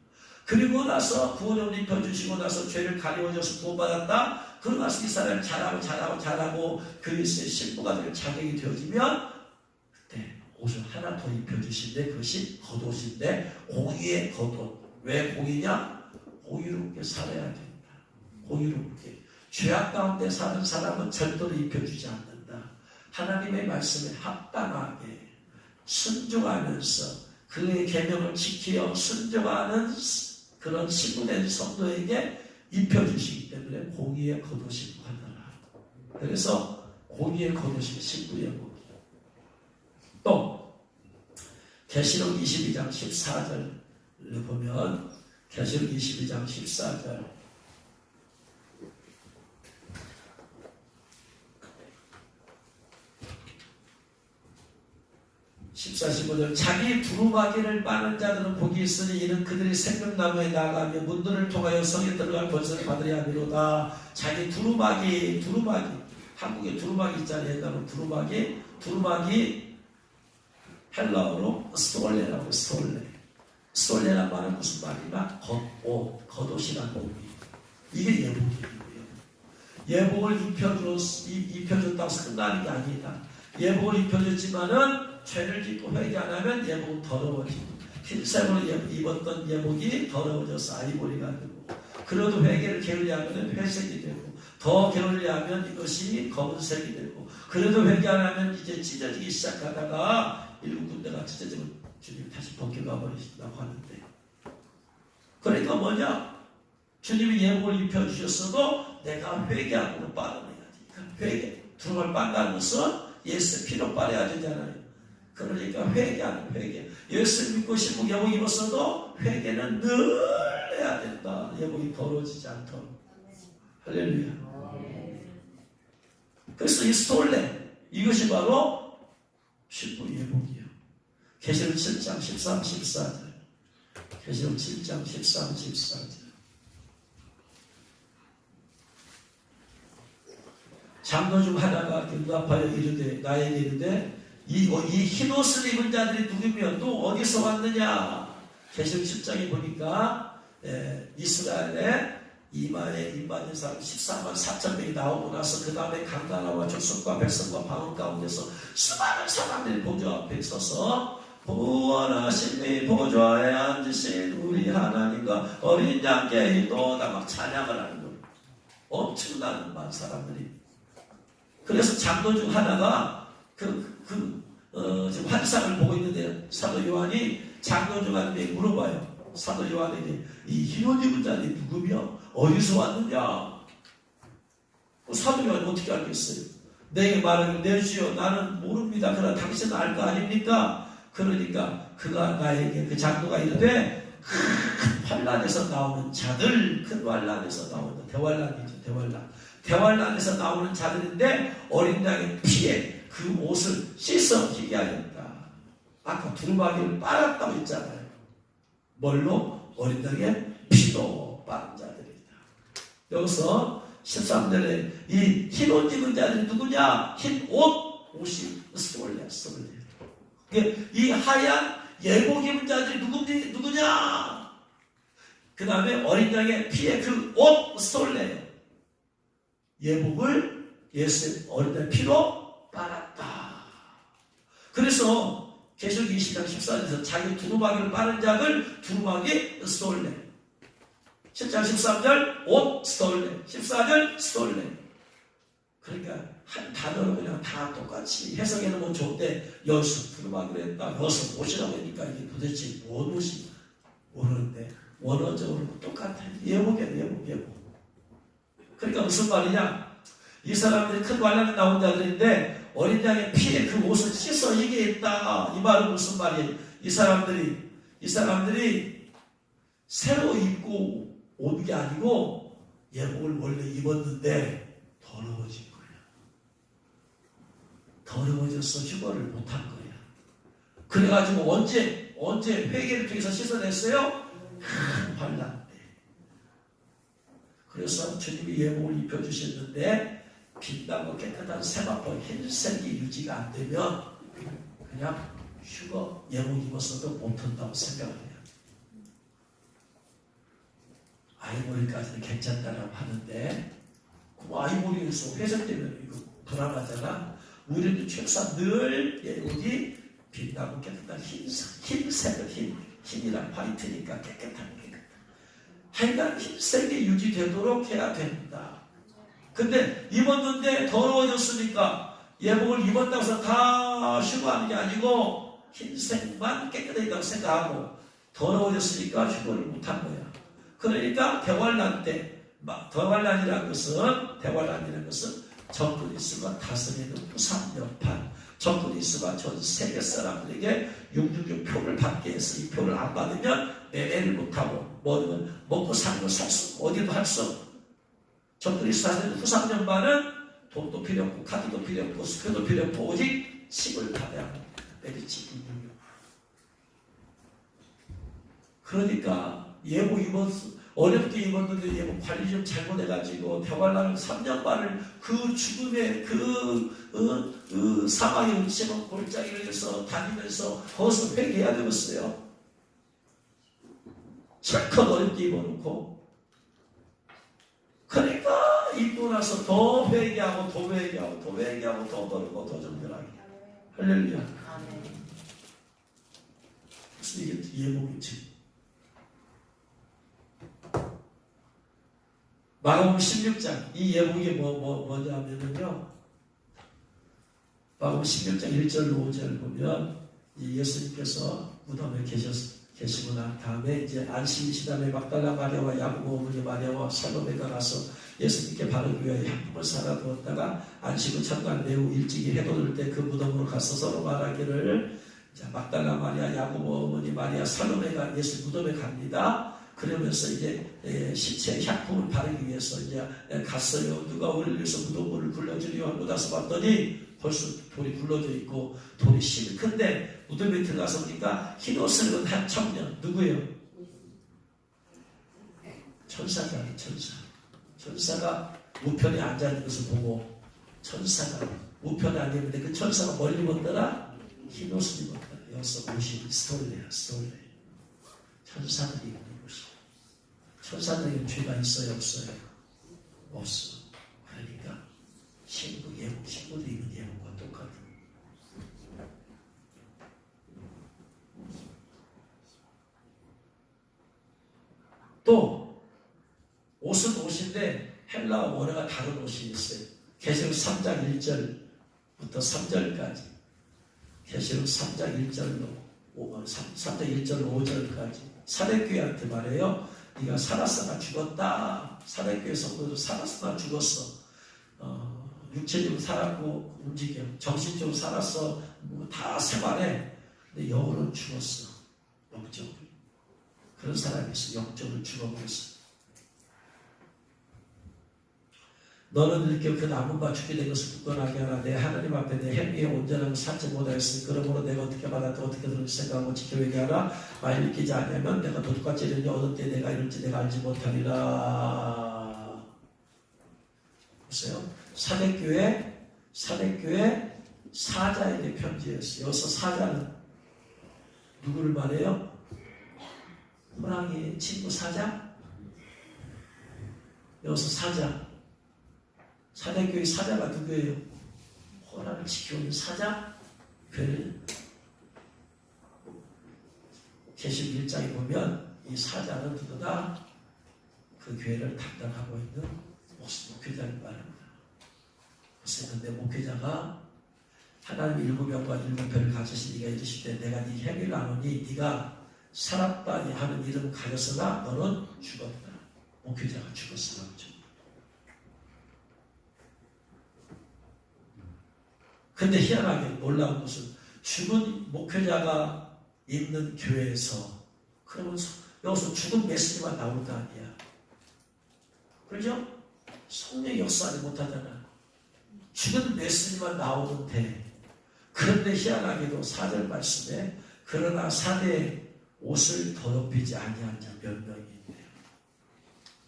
그리고 나서 구원의 옷 입혀주시고 나서 죄를 가리워줘서 구원받았다. 그러고 나서 이 사람이 잘하고 그리스도의 신부가 될 자격이 되어지면 그때 옷을 하나 더 입혀주신데 그것이 겉옷인데 공의의 겉옷. 왜 공의냐? 공의롭게 살아야 된다. 공의롭게. 죄악 가운데 사는 사람은 절대로 입혀주지 않는다. 하나님의 말씀에 합당하게 순종하면서 그의 계명을 지키어 순종하는 그런 신부된 성도에게 입혀주시기 때문에 공의의 겉옷이라고 하더라. 그래서 공의의 겉옷이 신부의 복이에요. 또 계시록 22장 14절을 보면 계시록 22장 14절 14, 15절 자기 두루마기를 빠는 자들은 복이 있으니 이는 그들이 생명나무에 나가며 문들을 통하여 성에 들어갈 권세를 받으려 하미로다. 자기 두루마기 한국에 두루마기 있잖아요. 옛날로 두루마기 헬라어로 스톨레라고. 스톨레란 말은 무슨 말이냐? 겉옷이라는 의미. 이게 예복이에요. 예복을 입혀줬다고 해서 끝나는 게 아니다. 예복을 입혀줬지만은 죄를 짓고 회개 안 하면 예복은 더러워지고, 흰색으로 입었던 예복이 더러워져서 아이보리가 되고, 그래도 회개를 게을리하면 회색이 되고, 더 게을리하면 이것이 검은색이 되고, 그래도 회개 안 하면 이제 찢어지기 시작하다가 일곱 군데가 찢어지면 주님 다시 벗겨가 버리신다고 하는데, 그러니까 뭐냐? 주님이 예복을 입혀주셨어도 내가 회개하고 빨아내야지. 회개, 두루마를 빤다는 것은 예수의 피로 빨아야 되잖아요. 그러니까 회개하는 회개. 예수 믿고 신부 예복 입었어도 회개는 늘 해야 된다. 예복이 더러워지지 않도록. 할렐루야. 그래서 이 스톨레, 이것이 바로 신부 예복이에요. 계시록 7장 13, 14절. 계시록 7장 13, 14절. 장로 중 하나가 응답하여 이르되 나에게 이르되 이 흰 옷을 입은 자들이 누구며 또 어디서 왔느냐. 계시록 10장에 보니까 이스라엘의 이마에 임받은 사람 14만 4천 명이 나오고 나서 그 다음에 강나라와 족속과 백성과 방언 가운데서 수많은 사람들이 보좌 앞에 서서 부활하신 보좌에 앉으신 우리 하나님과 어린 양께 이도다 막 찬양을 하는 거예요. 엄청난 많은 사람들이. 그래서 장로 중 하나가 지금 환상을 보고 있는데 사도 요한이 장로 중 하나에게 물어봐요. 사도 요한에게 이 흰옷 입은 자들이 누구며 어디서 왔느냐. 사도 요한이 어떻게 알겠어요? 내게 말하길 내 주여 나는 모릅니다. 그러나 당신은 알 거 아닙니까? 그러니까 그가 나에게 그 장로가 이르되 큰 환란에서 나오는 자들, 큰 환란에서 나오는 대환란이죠. 대환란에서 나오는 자들인데 어린 양의 피에 그 옷을 씻어 희게 하였다. 아까 두루마기를 빨았다고 했잖아요. 뭘로? 어린 양의 피로 빠른 자들이다. 여기서 13절에 이 흰 옷 입은 자들이 누구냐? 흰 옷이 스톨레. 이 하얀 예복 입은 자들이 누구냐? 그 다음에 어린 양의 피에 그 옷 스톨레. 예복을 예수의 어린 양의 피로 빨았다. 그래서 계시록 20장 14절에서 자기 두루마기를 빠른 자를 두루마기 스톨레. 10장 13절 옷 스톨레. 14절 스톨레. 그러니까 한 단어로 그냥 다 똑같이 해석해 놓으면 좋은데 여기서 두루마기를 했다. 여기서 옷이라고 하니까 이게 도대체 뭔 옷이 모르는데 원어적으로 똑같아요. 예복. 그러니까 무슨 말이냐? 이 사람들이 큰 환란에 나온 자들인데 어린 양의 피에 그 옷을 씻어 이게 있다. 이 말은 무슨 말이에요? 이 사람들이 새로 입고 온 게 아니고 예복을 원래 입었는데 더러워진 거야. 더러워져서 휴거를 못한 거야. 그래가지고 언제 회개를 통해서 씻어냈어요? 큰 환란 때. 그래서 주님이 예복을 입혀주셨는데 빛나고 깨끗한 세마포 흰색이 유지가 안 되면 그냥 휴거 예복 입었어도 못한다고 생각을 해요. 아이보리까지는 괜찮다라고 하는데 아이보리에서 회색되면 이거 불안하잖아. 우리는 최소한 늘 예복이 빛나고 깨끗한 흰색을 흰이랑 화이트니까 깨끗한 하여간 흰색이 유지되도록 해야 됩니다. 근데 입었는데 더러워졌으니까 예복을 입었다고 해서 다 휴거하는 게 아니고 흰색만 깨끗하다고 생각하고 더러워졌으니까 휴거를 못한 거야. 그러니까 대환란 때, 대환란이라는 것은 적그리스도가 다스리는 후삼연판, 적그리스도가 전 세계 사람들에게 666 표를 받게 해서 이 표를 안 받으면 매매를 못하고 먹고 사는 걸 살 수 없고 어디도 할 수 없고 적그리스도 다스리는 후삼연판은 돈도 필요 없고 카드도 필요 없고 수표도 필요 없고 오직 칩을 받아야 합니다. 메리치 666. 그러니까 예복 어렵게 입었는데 예복 관리 좀 잘못해가지고 대환란 3년반을 그 죽음의 사망의 음침한 골짜기를 해서 다니면서 거기서 회개해야 되겠어요. 실컷 어렵게 입어놓고 그러니까 입고 나서 더 회개하고 더 더러고 더 정결하게. 할렐루야. 그래서 이게 예복이지. 마가복음 16장 이 예복이 뭐냐면요. 마가복음 16장 1절 5절 보면 이 예수님께서 무덤에 계시고 난 다음에 이제 안식일 다음에 막달라 마리아와 야고보 어머니 마리아와 살로메가 가서 예수님께 바르기 위하여 향품을 사다 두었다가 안식일 첫날 매우 일찍이 해돋을 때 그 무덤으로 가서 서로 말하기를 자, 막달라 마리아, 야고보 어머니 마리아, 살로메가 예수 무덤에 갑니다. 그러면서 이제 시체에 향품을 바르기 위해서 이제 갔어요. 누가 우리를 위해서 무덤물을 굴러주려 하고 나서 봤더니 벌써 돌이 굴러져 있고 돌이 심이 큰데 무덤에 들어가서 보니까 흰 옷을 입은 한 청년 누구예요? 천사가 천사가 우편에 앉아있는 것을 보고 천사가 우편에 앉아있는데 그 천사가 뭘 입었더라? 흰 옷을 입었더라. 여기서 옷이 스토리예요. 천사들이 입는 옷이. 천사들에게 죄가 있어요? 없어요? 없어. 그러니까 신부들이 입는 예복과 똑같은. 또 옷은 옷인데 헬라어 원어가 다른 옷이 있어요. 계시록 3장 1절부터 3절까지 계시록 3장 1절로 3장 1절 5절까지 사대교회한테 말해요. 네가 살았으나 죽었다. 사대교회 성도도 살았으나 죽었어. 육체적으로 살았고 움직여. 정신적으로 살았어. 다 생활해. 근데 영으로는 죽었어. 영적으로. 그런 사람이 있어. 영적으로 죽어버렸어. 너는 이렇게 그 나무가 죽게 된 것을 굳건하게 하라. 내 하나님 앞에 내 행위에 온전한 살지 못하였으니 그러므로 내가 어떻게 받았다 어떻게 들었는지 생각하고 지켜보게 하라. 만일 믿기지 않으면 내가 도둑같이 이르니 어느 때 내가 이럴지 내가 알지 못하리라. 보세요. 사대교회 사자에게 편지했어요. 여기서 사자는 누구를 말해요? 호랑이의 친구 사자? 여기서 사대교회 사자가 누구예요? 호랑이를 지켜오는 사자? 교회를 계시록 1장에 보면 이 사자는 누구다? 그 교회를 담당하고 있는 목회자를 말합니다. 그래서 내 목회자가 하나님 7명과 7별을 가지신 네가 이르실 때 내가 네 행위를 아노니 네가 살았다 하는 이름을 가졌으나 너는 죽었다. 목회자가 죽었으나 죽었다. 근데 희한하게 놀라운 것은 죽은 목회자가 있는 교회에서 그러면 여기서 죽은 메시지만 나올 거 아니야. 그렇죠? 성령의 역사하지 못하잖아. 죽은 메시지만 나오는데 그런데 희한하게도 4절 말씀에 그러나 사대에 옷을 더럽히지 아니한 자 몇 명이 있네요.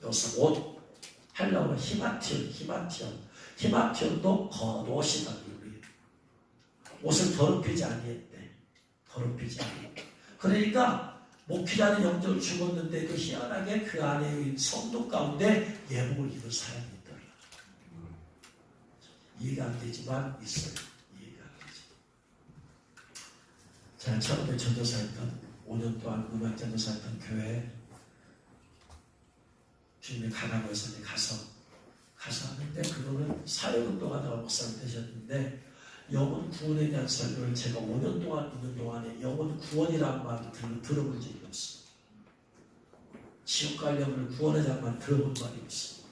여기서 옷 헬라어로 히마티온도 겉옷이다. 옷을 더럽히지 아니했대. 그러니까 목회자는 영적으로 죽었는데도 희한하게 그 안에 성도 가운데 예복을 입은 사람이 있더라. 이해가 안 되지만 있어요. 이해가 안 되지. 제가 처음에 전도사였던 5년 동안 음악 전도사였던 교회 주님의 가라고 해서 가서 하는데 그거는 사역운동가 나와 목사님 되셨는데 영혼 구원에 대한 설교를 제가 5년 동안 있는 동안에 영혼 구원이라는 말을 들어본 적이 없어. 지옥 갈 영혼을 구원하자는 말을 들어본 말이 없어.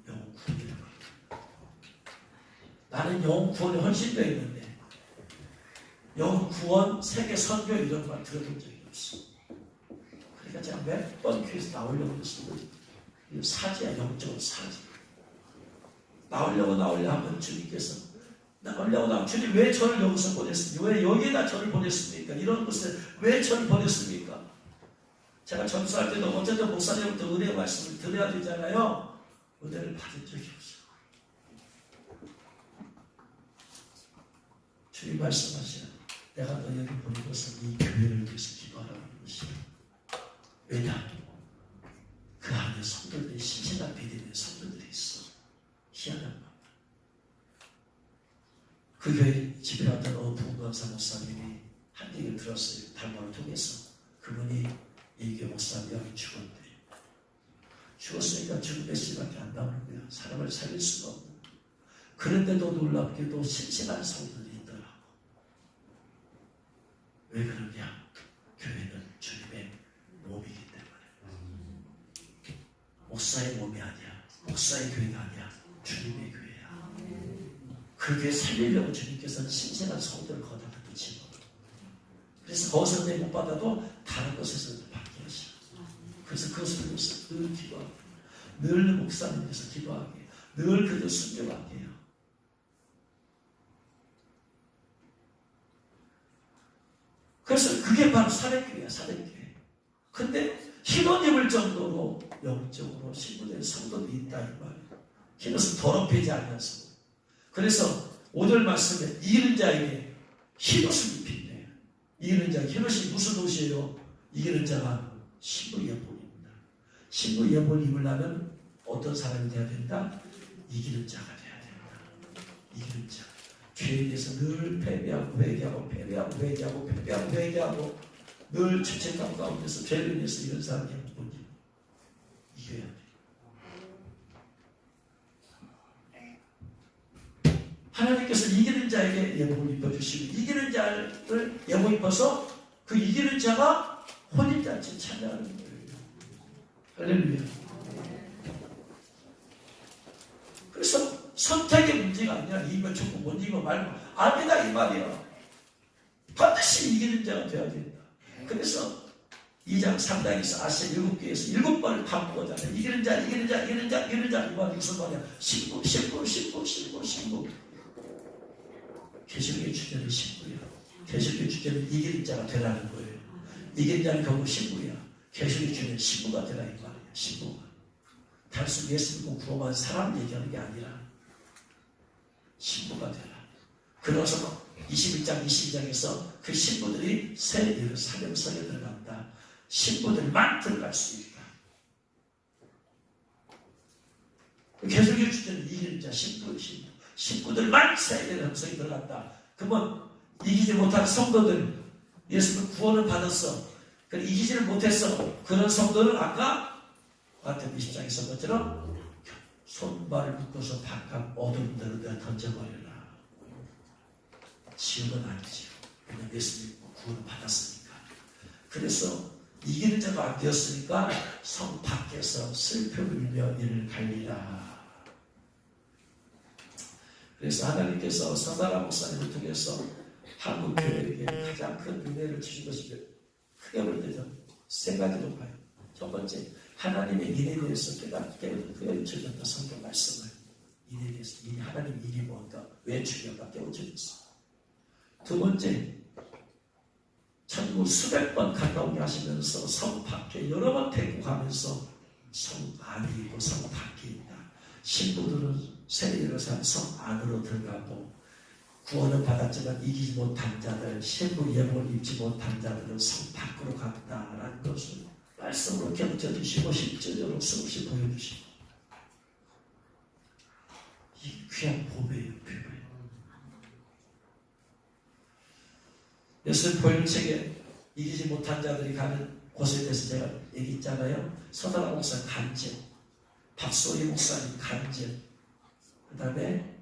영혼 구원이라는 말. 나는 영혼 구원에 훨씬 더 있는데 영혼 구원, 세계 선교 이런 말 들어본 적이 없어. 그러니까 제가 몇 번 교회에서 나오려고 했어요. 사지야, 영적으로 사지. 나오려고 하면 주님께서 나오려고 주님 왜 저를 여기서 보냈습니까? 왜 여기에다 저를 보냈습니까? 이런 곳에 왜 저를 보냈습니까? 제가 전수할 때도 어쨌든 목사님부터 은혜 말씀을 드려야 되잖아요. 은혜를 받은 적이 없어요. 주님 말씀하시는 내가 너에게 보낸 것은 이 교회를 위해서 기도하라는 것이야. 왜냐? 그 안에 성도들이 신실한 믿음의 성도들이 있어. 희한한 말. 그 교회 집에 왔던 어느 부흥강사 목사님이 한 얘기를 들었어요. 달방을 통해서. 그분이 이교 목사님이 죽었으니까 죽은 메시지밖에 안 나오는 거야. 사람을 살릴 수가 없는. 그런데도 놀랍게도 신실한 성도들이 있더라고. 왜 그러냐? 교회는 주님의 몸이기 때문에. 목사의 몸이 아니야. 목사의 교회가 아니야. 주님의 교회야. 그 교회 살리려고 주님께서는 신실한 성도를 거다가 붙이고 그래서 거기서 은혜 못 받아도 다른 곳에서 받게 하시고, 그래서 그것을 위해서 늘 기도하게, 늘 목사님께서 기도하게, 늘 그들 순종하게 해요. 그래서 그게 바로 사례교회야, 사례교회. 근데 흰옷 입을 정도로 영적으로 신부된 성도들이 있다 이 말이에요. 흰옷은 더럽히지 않아서. 그래서 오늘 말씀에 이기는 자에게 흰옷을 입힌대요. 이기는 자, 흰옷이 무슨 옷이에요? 이기는 자가 신부 예복입니다. 신부 예복을 입으려면 어떤 사람이 돼야 된다? 이기는 자가 돼야 된다. 이기는 자. 죄에 대해서 늘 패배하고 회개하고 패배하고 회개하고 패배하고 회개하고 늘 죄책감 가운데서 죄를 인해서 이런 사람이 못 이겨야 돼. 하나님께서 이기는 자에게 예복을 입혀주시고 이기는 자를 예복 입어서 그 이기는 자가 혼인잔치에 참여하는 거예요. 할렐루야. 그래서 선택의 문제가 아니라 이기면 좋고 못 이기면 말고 아니다 이 말이야. 반드시 이기는 자가 되어야 된다. 그래서 2장 3장에서 아시아 7개에서 7번을 반복하잖아요. 이기는 자, 이기는 자, 이기는 자, 이기는 자. 이 말이 무슨 말이야? 신부, 신부, 신부, 신부, 신부. 계시록의 주제는 신부야. 계시록의 주제는 이기는 자가 되라는 거예요. 이기는 자는 결국 신부야. 계시록의 주제는 신부가 되라 이 말이야. 신부가. 단순히 예수 믿고 구원한 사람 얘기하는 게 아니라 신부가 되라. 그래서 21장, 22장에서 그 신부들이 세례를 사명성에 들어간다. 신부들만 들어갈 수 있다. 계속의 주제는 이기는 자, 신부들만 세례를 함성에 들어간다. 그러면 이기지 못한 성도들, 예수는 구원을 받았어. 이기지를 못했어. 그런 성도는 아까 마태복음 20장에서 것처럼 손발을 묶어서 바깥 어두운 데로 던져버려라. 지옥은 아니지요. 왜냐하면 예수 믿고 구원을 받았으니까. 그래서 이기는 자가 안 되었으니까 성 밖에서 슬퍼 울며 이를 갈리라. 그래서 하나님께서 서다라 목사님을 통해서 한국 교회에게 가장 큰 은혜를 주신 것이 크게 볼 때죠. 세 가지로 봐요. 첫 번째, 하나님의 일에 대해서 깨우쳐졌다. 성경 말씀을 일에 대해서 하나님 일이 뭔가 왜 중요한가 깨우쳐졌어. 두 번째, 천국 수백 번 갔다 오게 하시면서 성 밖에 여러 번 데리고 가면서 성 안에 있고 성 밖에 있다. 신부들은 세례를 산 성 안으로 들어가고 구원을 받았지만 이기지 못한 자들, 신부 예복을 입지 못한 자들은 성 밖으로 갔다라는 것을 말씀으로 겹쳐 주시고 실제적으로 수없이 보여주시고 이 귀한 보배예요. 예수 보혈책에 이기지 못한 자들이 가는 곳에 대해서 제가 얘기했잖아요. 서다라 목사 간증, 박소리 목사님 간증, 그 다음에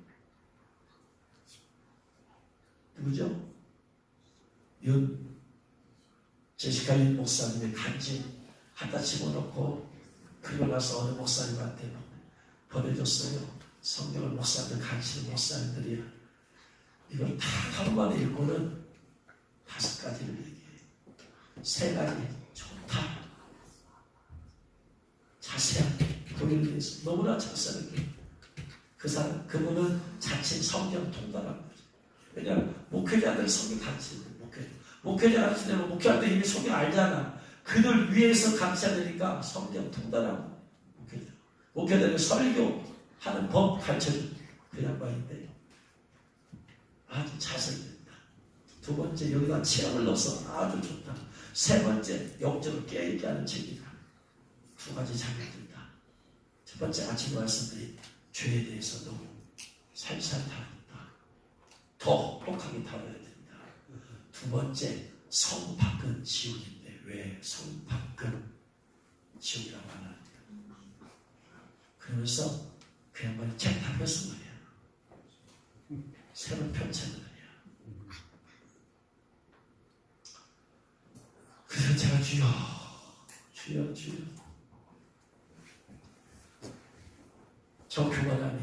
누구죠? 제시카 윤 목사님의 간증 갖다 집어넣고 그리고 나서 어느 목사님한테 보내줬어요. 성경을 목사님들 가르치는 목사님들이야. 이걸 다 한 번에 읽고는 5가지를 얘기해요. 3가지 좋다. 자세한 거기에 대해서 너무나 자세하게 그 사람, 그분은 자칭 성경 통달한 거죠. 왜냐하면 목회자들 성경 가르치는 목회자 가르치려면 목회자들 이미 성경 알잖아. 그들 위에서 가르쳐야 되니까 성경 통달하고 목회자들 설교하는 법 가르쳐준 그 양반인데 아주 자세히 된다. 두 번째, 여기다 체험을 넣어서 아주 좋다. 세 번째, 영적으로 깨있게 하는 책이다. 2가지 자격된다. 첫 번째, 아침에 말씀드린 죄에 대해서 너무 살살 다룬다. 더 혹독하게 다뤄야 된다. 두 번째, 성 밖은 지옥인데 왜 성 밖은 지옥이라고 안 하는가? 그러면서 그 양반이 책 다 폈어 말이야. 새로운 편찬을 말이야. 그래서 제가 주여 저 교만함이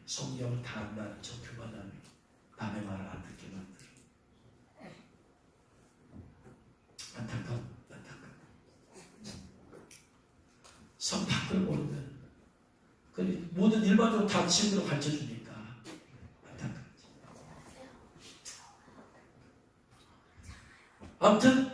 성경을 다 안다는 저 교만함이 남의 말을 안 듣게 만들어. 그 모든 일반적으로 다 친구로 가르쳐 주니까. 아무튼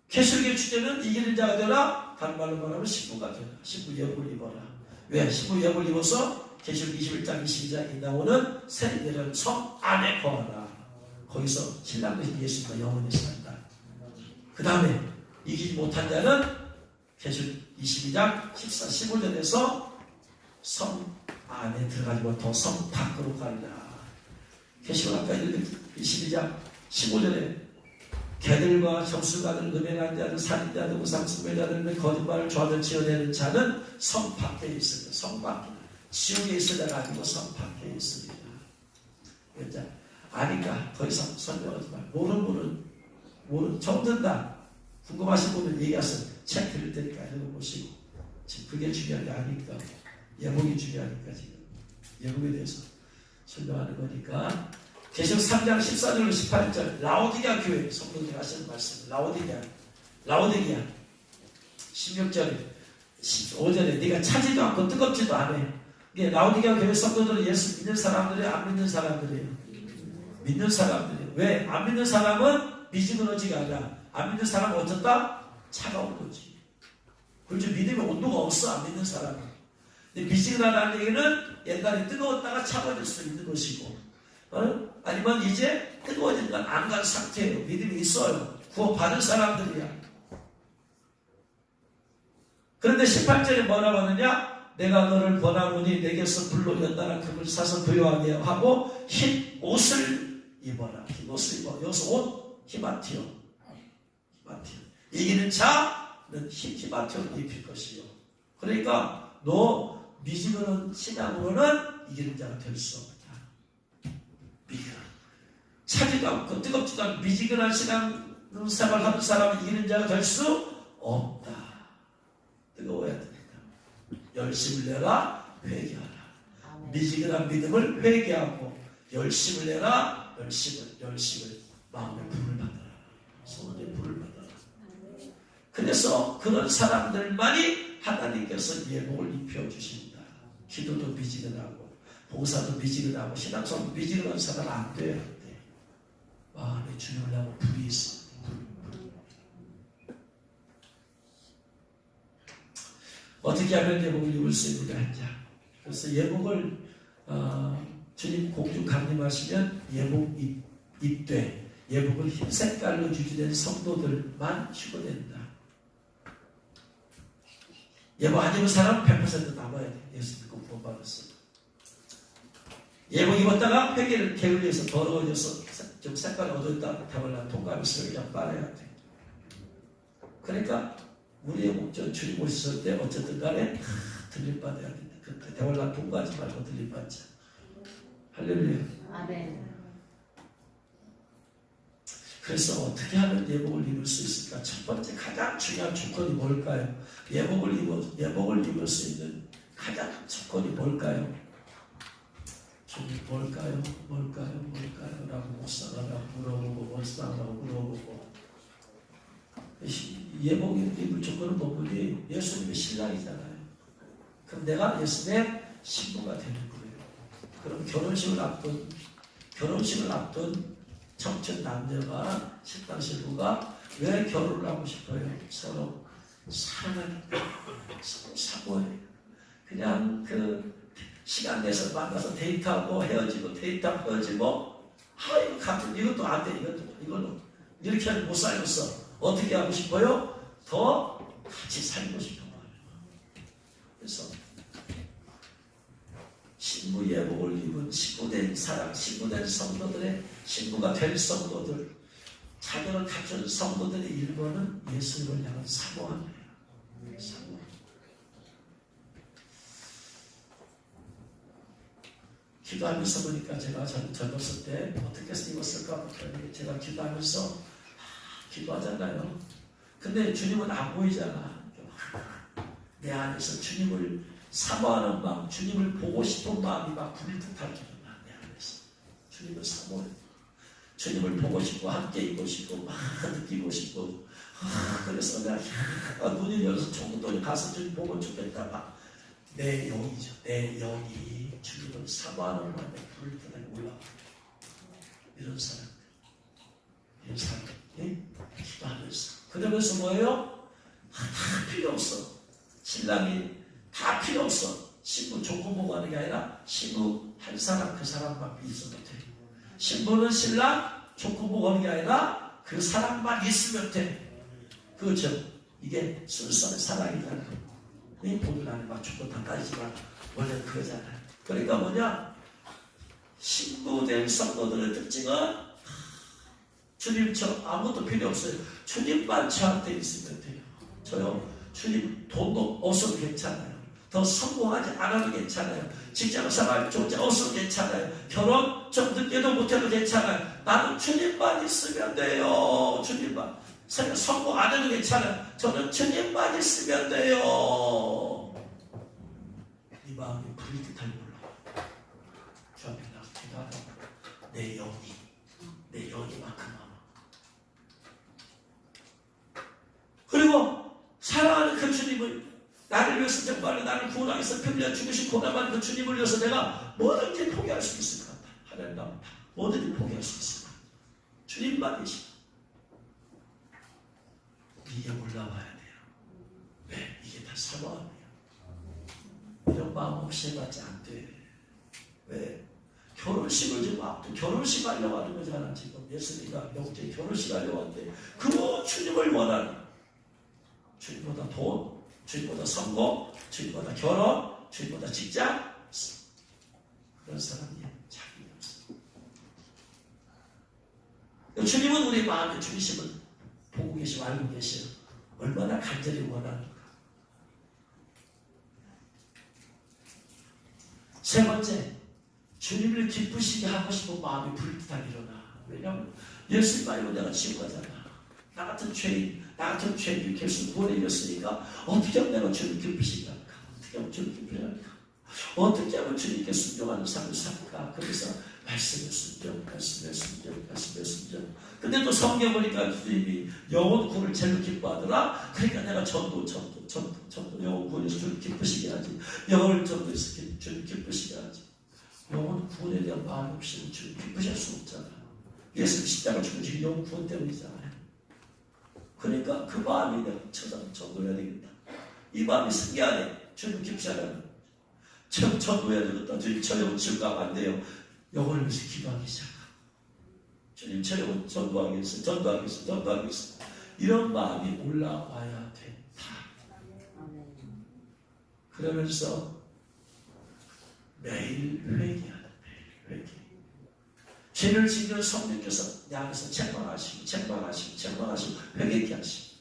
계시록의 주제는 이기는 자가 되라. 다른 말로 말하면 신부가 되라. 신부 예복을 입어라. 왜? 신부 예복을 입어서 계시록 21장 22장에 나오는 새내려는 성 안에 거하라. 거기서 신랑 되신 예수님과 영원히 산다. 그 다음에 이기지 못한 자는 계시록 22장 14, 15절에서 성 안에 들어가지 못하고 성 밖으로 가리라. 계시록 아까 22장 15절에 개들과 점술가들, 음행한 자들, 살인자들, 우상숭배자들, 거짓말을 좋아하는 지어내는 자는 성 밖에 있습니다. 성 밖에. 지옥에 있을 자가 아니고 성 밖에 있습니다. 그러니까 아니까 더 이상 설명하지 말고 모르는 처음 듣다. 궁금하신 분은 얘기하세요. 책 드릴 테니까 읽어보시고. 지금 그게 중요한 게 아니니까. 예복이 중요하니까 지금. 예복에 대해서 설명하는 거니까. 계시록 3장 14절로 18절 라오디게아 교회 성도들이 하시는 말씀. 라오디게아 16절에 15절에 네가 차지도 않고 뜨겁지도 않아. 이게 라오디게아 교회 성도들은 예수 믿는 사람들이에요? 안 믿는 사람들이에요? 믿는 사람들이에요. 왜? 안 믿는 사람은 미지근하지가 않아. 안 믿는 사람은 어쩌다? 차가운 거지. 그렇죠. 믿음의 온도가 없어. 안 믿는 사람은. 근데 미지근하다는 얘기는 옛날에 뜨거웠다가 차가워질 수 있는 것이고, 아니면 이제 뜨거워진 건 안 간 상태예요. 믿음이 있어요. 구원받은 사람들이야. 그런데 18절에 뭐라고 하느냐? 내가 너를 권하노니 내게서 불로 연단한 금을 사서 부요하게 하고 흰 옷을 입어라. 흰 옷을 입어. 여기서 옷 히마티오. 이기는 자는 흰 히마티오를 입힐 것이요. 그러니까 너 미지근한 신앙으로는 이기는 자가 될 수 없다. 차지도 않고 뜨겁지도 않고 미지근한 신앙 생활하는 사람은 이기는 자가 될 수 없다. 뜨거워야 됩니다. 열심을 내라, 회개하라. 미지근한 믿음을 회개하고 열심을 내라, 열심을 마음의 불을 받아라. 손에 불을 받아라. 그래서 그런 사람들만이 하나님께서 예복을 입혀주신다. 기도도 미지근하고 봉사도 미지근하고 신앙생활도 미지근한 사람 안 돼요. 마음에 주님을 불이 있어. 어떻게 하면 예복을 입을 수 있느냐. 그래서 예복을 주님 공중 강림하시면 예복 입되 예복을 흰 색깔로 유지된 성도들만 휴거된다. 예복 안 입은 사람은 100% 남아야 돼. 예수 믿고 구원받았어. 예복 입었다가 회개를 게을리해서 더러워져서 좀 색깔 얻었다 타발라 통감에서 그냥 빨아야 돼. 그러니까 우리의 목적 주님 오셨을 때 어쨌든 간에 들림받아야 된다. 그 대월라 통과하지 말고 들림받자. 할렐루야. 아멘. 그래서 어떻게 하면 예복을 입을 수 있을까? 첫 번째 가장 중요한 조건이 뭘까요? 예복을 입을 수 있는 가장 조건이 뭘까요? 주님 뭘까요? 라고 목사가 물어보고 원사라고 물어보고 예복 입을 조건은 뭐니? 예수님의 신랑이잖아요. 그럼 내가 예수님의 신부가 되는 거예요. 그럼 결혼식을 앞둔 청춘 남녀가 신랑 신부가 왜 결혼을 하고 싶어요? 서로 사랑하니까, 서로 사모해요. 그냥 그 시간 내서 만나서 데이트하고 헤어지고 이거 가끔 이것도 안 돼. 이걸로 이렇게 하면 못 살겠어. 어떻게 하고 싶어요? 더 같이 살고 싶은 거예요. 그래서 신부 예복을 입은 신부된 사람, 신부된 성도들의 신부가 될 성도들, 자녀를 갖춘 성도들의 일본은 예수님을 향한 사모함이에요. 사모. 기도하면서 보니까 제가 젊었을 때 어떻게 해서 입었을까? 제가 기도하면서 기도하잖아요. 근데 주님은 안 보이잖아. 내 안에서 주님을 사모하는 마음, 주님을 보고 싶은 마음이 막 불일 듯할 정도나 내 안에서 주님을 사모해. 주님을 보고 싶고 함께 있고 싶고 막 느끼고 싶고 그래서 내가 눈이 열어서 총독에 가서 주님 보고 죽겠다 막 내 영이죠. 내 영이 주님을 사모하는 마음에 불을 떠나게 올라와. 이런 사람들. 기도하면서. 그러면서 뭐예요? 다 필요 없어. 신랑이 다 필요 없어. 신부 조건 보고 하는 게 아니라 신부 한 사람 그 사람만 있어도 돼. 신부는 신랑 조건 보고 하는 게 아니라 그 사람만 있으면 돼. 그렇죠? 이게 순수한 사랑이잖아. 이 보는 안에 막 조건 다 따지지만 원래 그거잖아요. 그러니까 뭐냐? 신부된 성도들의 특징은 주님처럼 아무것도 필요 없어요. 주님만 저한테 있으면 돼요. 저요, 주님 돈도 없어도 괜찮아요. 더 성공하지 않아도 괜찮아요. 직장생활 좋지 없어도 괜찮아요. 결혼 좀 늦게도 못해도 괜찮아요. 나는 주님만 있으면 돼요. 주님만. 성공 안 해도 괜찮아요. 저는 주님만 있으면 돼요. 이 마음이 불빛하게 올라와. 주 앞에 나서 기도하다 내 영이만큼 아마. 그리고 사랑하는 그 주님을 나를 위해서 정말로 나를 구원하기 위해서 편리한 죽으신 고난받은 그 주님을 위해서 내가 뭐든지 포기할 수 있을 것 같다. 하나님 나면 뭐든지 포기할 수 있을 것 같다. 주님만 계시다. 이게 올라와야 돼요. 왜? 이게 다 사모함이에요. 이런 마음 없이 해봤지 안 돼. 왜? 결혼식을 지금 앞두고 결혼식 하려고 하는 거잖아. 지금 예수님과 영제 결혼식 하려고 하는데 그 주님을 원하는 주님보다 돈, 주님보다 성공, 주님보다 결혼, 주님보다 직장, 그런 사람이 자기 없어. 주님은 우리 마음의 중심을 보고 계시고 알고 계셔요. 얼마나 간절히 원하는가. 세 번째, 주님을 기쁘시게 하고 싶은 마음이 불타게 일어나. 왜냐하면 예수님 말고 내가 지옥 가잖아. 나 같은 죄인, 예수 구원해 줬으니까 어떻게 하면 내가 주님 기쁘시게 할까? 어떻게 하면 주님 기쁘시게 할까? 어떻게 하면 주님께 순종하는 삶을 살까? 그래서 말씀에 순종. 근데 또 성경 보니까 주님이 영혼 구원을 제일 기뻐하더라. 그러니까 내가 전도 영혼 구원에서 주님 기쁘시게 하지. 영혼을 전도해서 주님 기쁘시게 하지. 영혼 구원에 대한 마음이 없이는 주님 기쁘실 수 없잖아. 예수님 십자가 죽으신 영혼 구원 때문이잖아요. 그러니까 그 마음이 내가 전도해야 되겠다. 이 마음이 승리하네. 주님 기쁘시하라는 전도해야 되겠다. 주님 저 영혼 지옥 가면 안 돼요. 영혼을 위해서 기도하기 시작하고 주님 저 영혼 전도하겠어. 이런 마음이 올라와야 된다. 그러면서 매일 회개하는 매일 회개. 죄를 지은 성령께서 내 안에서 책망하시고 회개케 하시고.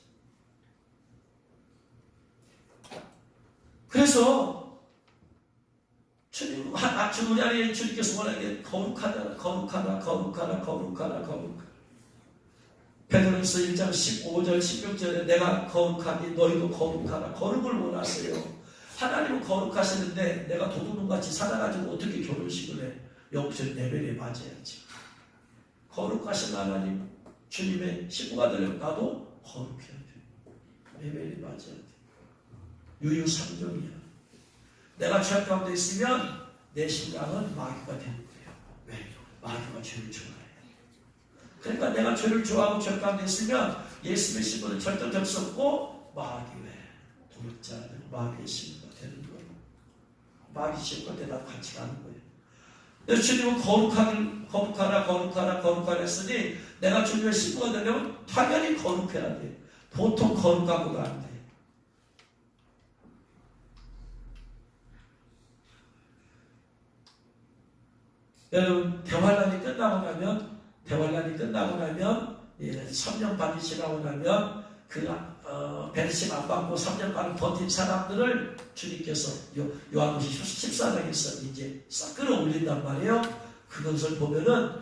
그래서 주님, 우리 안에 주님께서 원하는 거룩하다. 베드로전서 1장 15절 16절에 내가 거룩하니 너희도 거룩하라. 거룩을 원하세요. 하나님은 거룩하시는데 내가 도둑놈같이 살아가지고 어떻게 결혼식을 해? 영적 레벨에 맞아야지. 거룩하신 하나님 주님의 식구가 되려면 나도 거룩해야 돼. 레벨에 맞아야 돼. 유유상종이야. 내가 죄악 가운데 있으면 내 신랑은 마귀가 되는 거예요. 왜? 마귀가 죄를 좋아해. 그러니까 내가 죄를 좋아하고 죄악 가운데 있으면 예수님의 신부는 절대 될 수 없고 마귀의 도둑자 마귀의 신부가 되는 거예요. 마귀 신부가 때 나도 같이 가는 거예요. 그래서 주님은 거룩하라 했으니 내가 주님의 신부가 되려면 당연히 거룩해야 돼. 보통 거룩하고가 안 돼. 여러분 대환란이 끝나고 나면 3년 반이 지나고 나면 그 배려심 안 받고 3년 반을 버틴 사람들을 주님께서 요한복음 14장에서 이제 싹 끌어올린단 말이에요. 그것을 보면은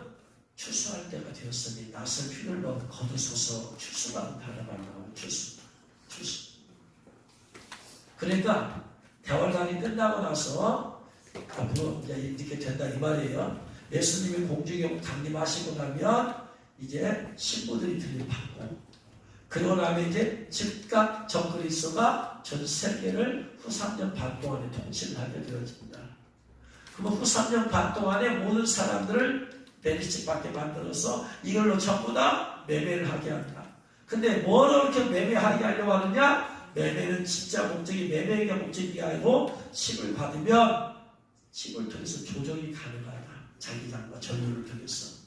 추수할 때가 되었으니 낫을 피를 거두소서. 추수라는 단어가 나오고 추수. 그러니까 대환란이 끝나고 나서 앞으로 이제 이렇게 된다 이 말이에요. 예수님이 공중에 강림하시고 나면 이제 신부들이 들림받고 그러고 나면 이제 즉각 적그리스도가 전 세계를 후 3년 반 동안에 통치를 하게 되어집니다. 그럼 후 3년 반 동안에 모든 사람들을 베리집밖에 만들어서 이걸로 전부 다 매매를 하게 한다. 근데 뭘 이렇게 매매하게 하려고 하느냐? 매매는 진짜 목적이 매매의 목적이 아니고 칩을 받으면 칩을 통해서 조정이 가능하다. 자기장과 전율을 통해서.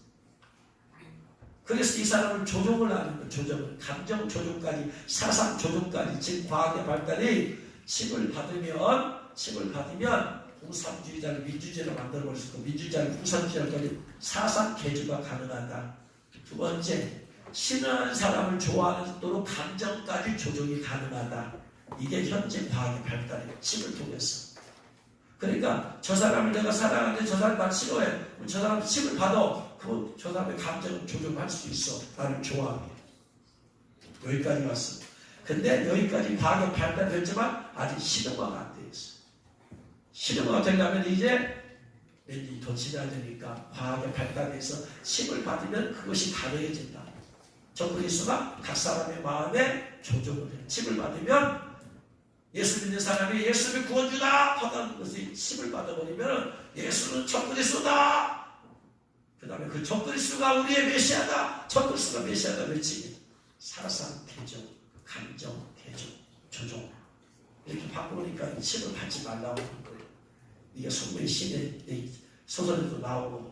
그래서 이 사람을 조종을 하는 거예요. 조정을. 감정 조종까지, 사상 조종까지, 지금 과학의 발달이 칩을 받으면 공산주의자를 민주주의로 만들어볼 수 있고, 민주주의자를 공산주의자까지 사상 개조가 가능하다. 두 번째, 신은 사람을 좋아하는 정도로 감정까지 조종이 가능하다. 이게 현재 과학의 발달이에요. 칩을 통해서. 그러니까 저 사람을 내가 사랑하는데 저 사람 날 싫어해. 그럼 저 사람 칩을 받아. 그럼 저 사람의 감정을 조종할 수 있어. 나를 좋아하게. 여기까지 왔어. 근데 여기까지 과학의 발달됐지만 아직 실용화가 안 돼 있어. 실용화가 되려면 이제 왠지 더 지나야 되니까 과학의 발달에서 칩을 받으면 그것이 가능해진다. 적그리스도가 각 사람의 마음에 조종을 해. 칩을 받으면 예수 믿는 사람이 예수를 구원주다 하다는 것이 칩을 받아버리면 예수는 적그리스도다. 그 다음에 그 적그리스도가 우리의 메시아다. 적그리스도가 메시아다 외치기. 사상 개종, 감정 개종, 조종 이렇게 바꾸니까 칩을 받지 말라고 하는 거예요. 이게 성경의 신의 소설에도 나오고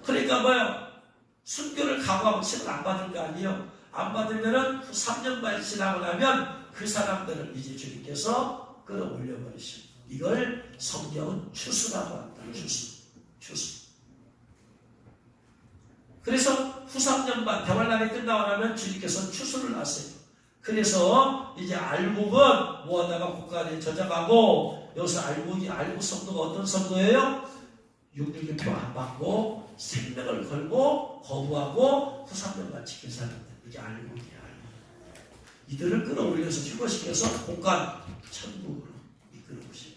그러니까 뭐요? 순교를 각오하고 칩을 안 받을 거 아니에요. 안 받으면은 3년만 지나고 나면 그 사람들을 이제 주님께서 끌어올려 버리시고 이걸 성경은 추수라고 한다. 추수. 그래서 후 3년반 대환란이 끝나고 나면 주님께서 추수를 하세요. 그래서 이제 알곡은 모아다가 국가에 저장하고 여기서 알곡 성도가 어떤 성도예요? 육류표 안 받고 생명을 걸고 거부하고 후 3년간 지킨 사람들. 이게 알곡이야. 이들을 끌어올려서 휴거시켜서 공간 천국으로 이끌어오시고.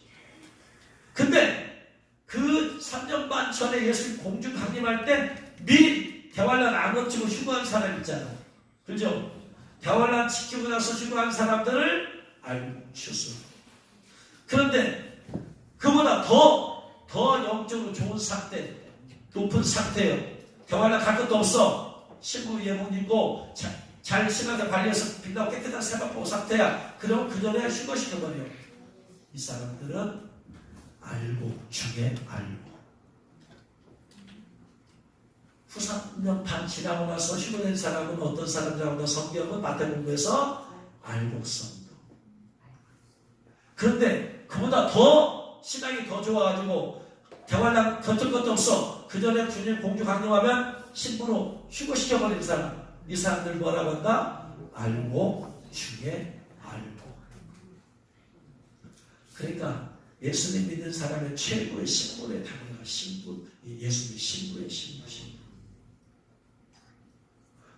근데 그 3년 반 전에 예수님 공중 강림할 때 미리 대환란 안 거치고 휴거한 사람 있잖아. 그죠? 대환란 지키고 나서 휴거한 사람들을 알곡 추수. 그런데 그보다 더 영적으로 좋은 상태, 높은 상태예요. 대환란 갈 것도 없어. 신부 예복 입고 잘 신하게 관리해서 빛나고 깨끗한 세마포 상태야. 그럼 그 전에 휴거시켜버려. 이 사람들은 알곡 중에 알곡. 후 3년 반 지나고 나서 휴거된 사람은 어떤 사람이라고 성경은 마태복음에서 알곡 성도. 그런데 그보다 더 신앙이 더 좋아가지고 대환란 거칠 것도 없어. 그 전에 주님 공주 강림하면 신부로 휴거시켜버린 사람. 이 사람들 뭐라고 한다? 알곡 중에 알곡. 그러니까 예수님 믿는 사람의 최고의 신분의 단어가 신분. 예수님의 신부의 신부.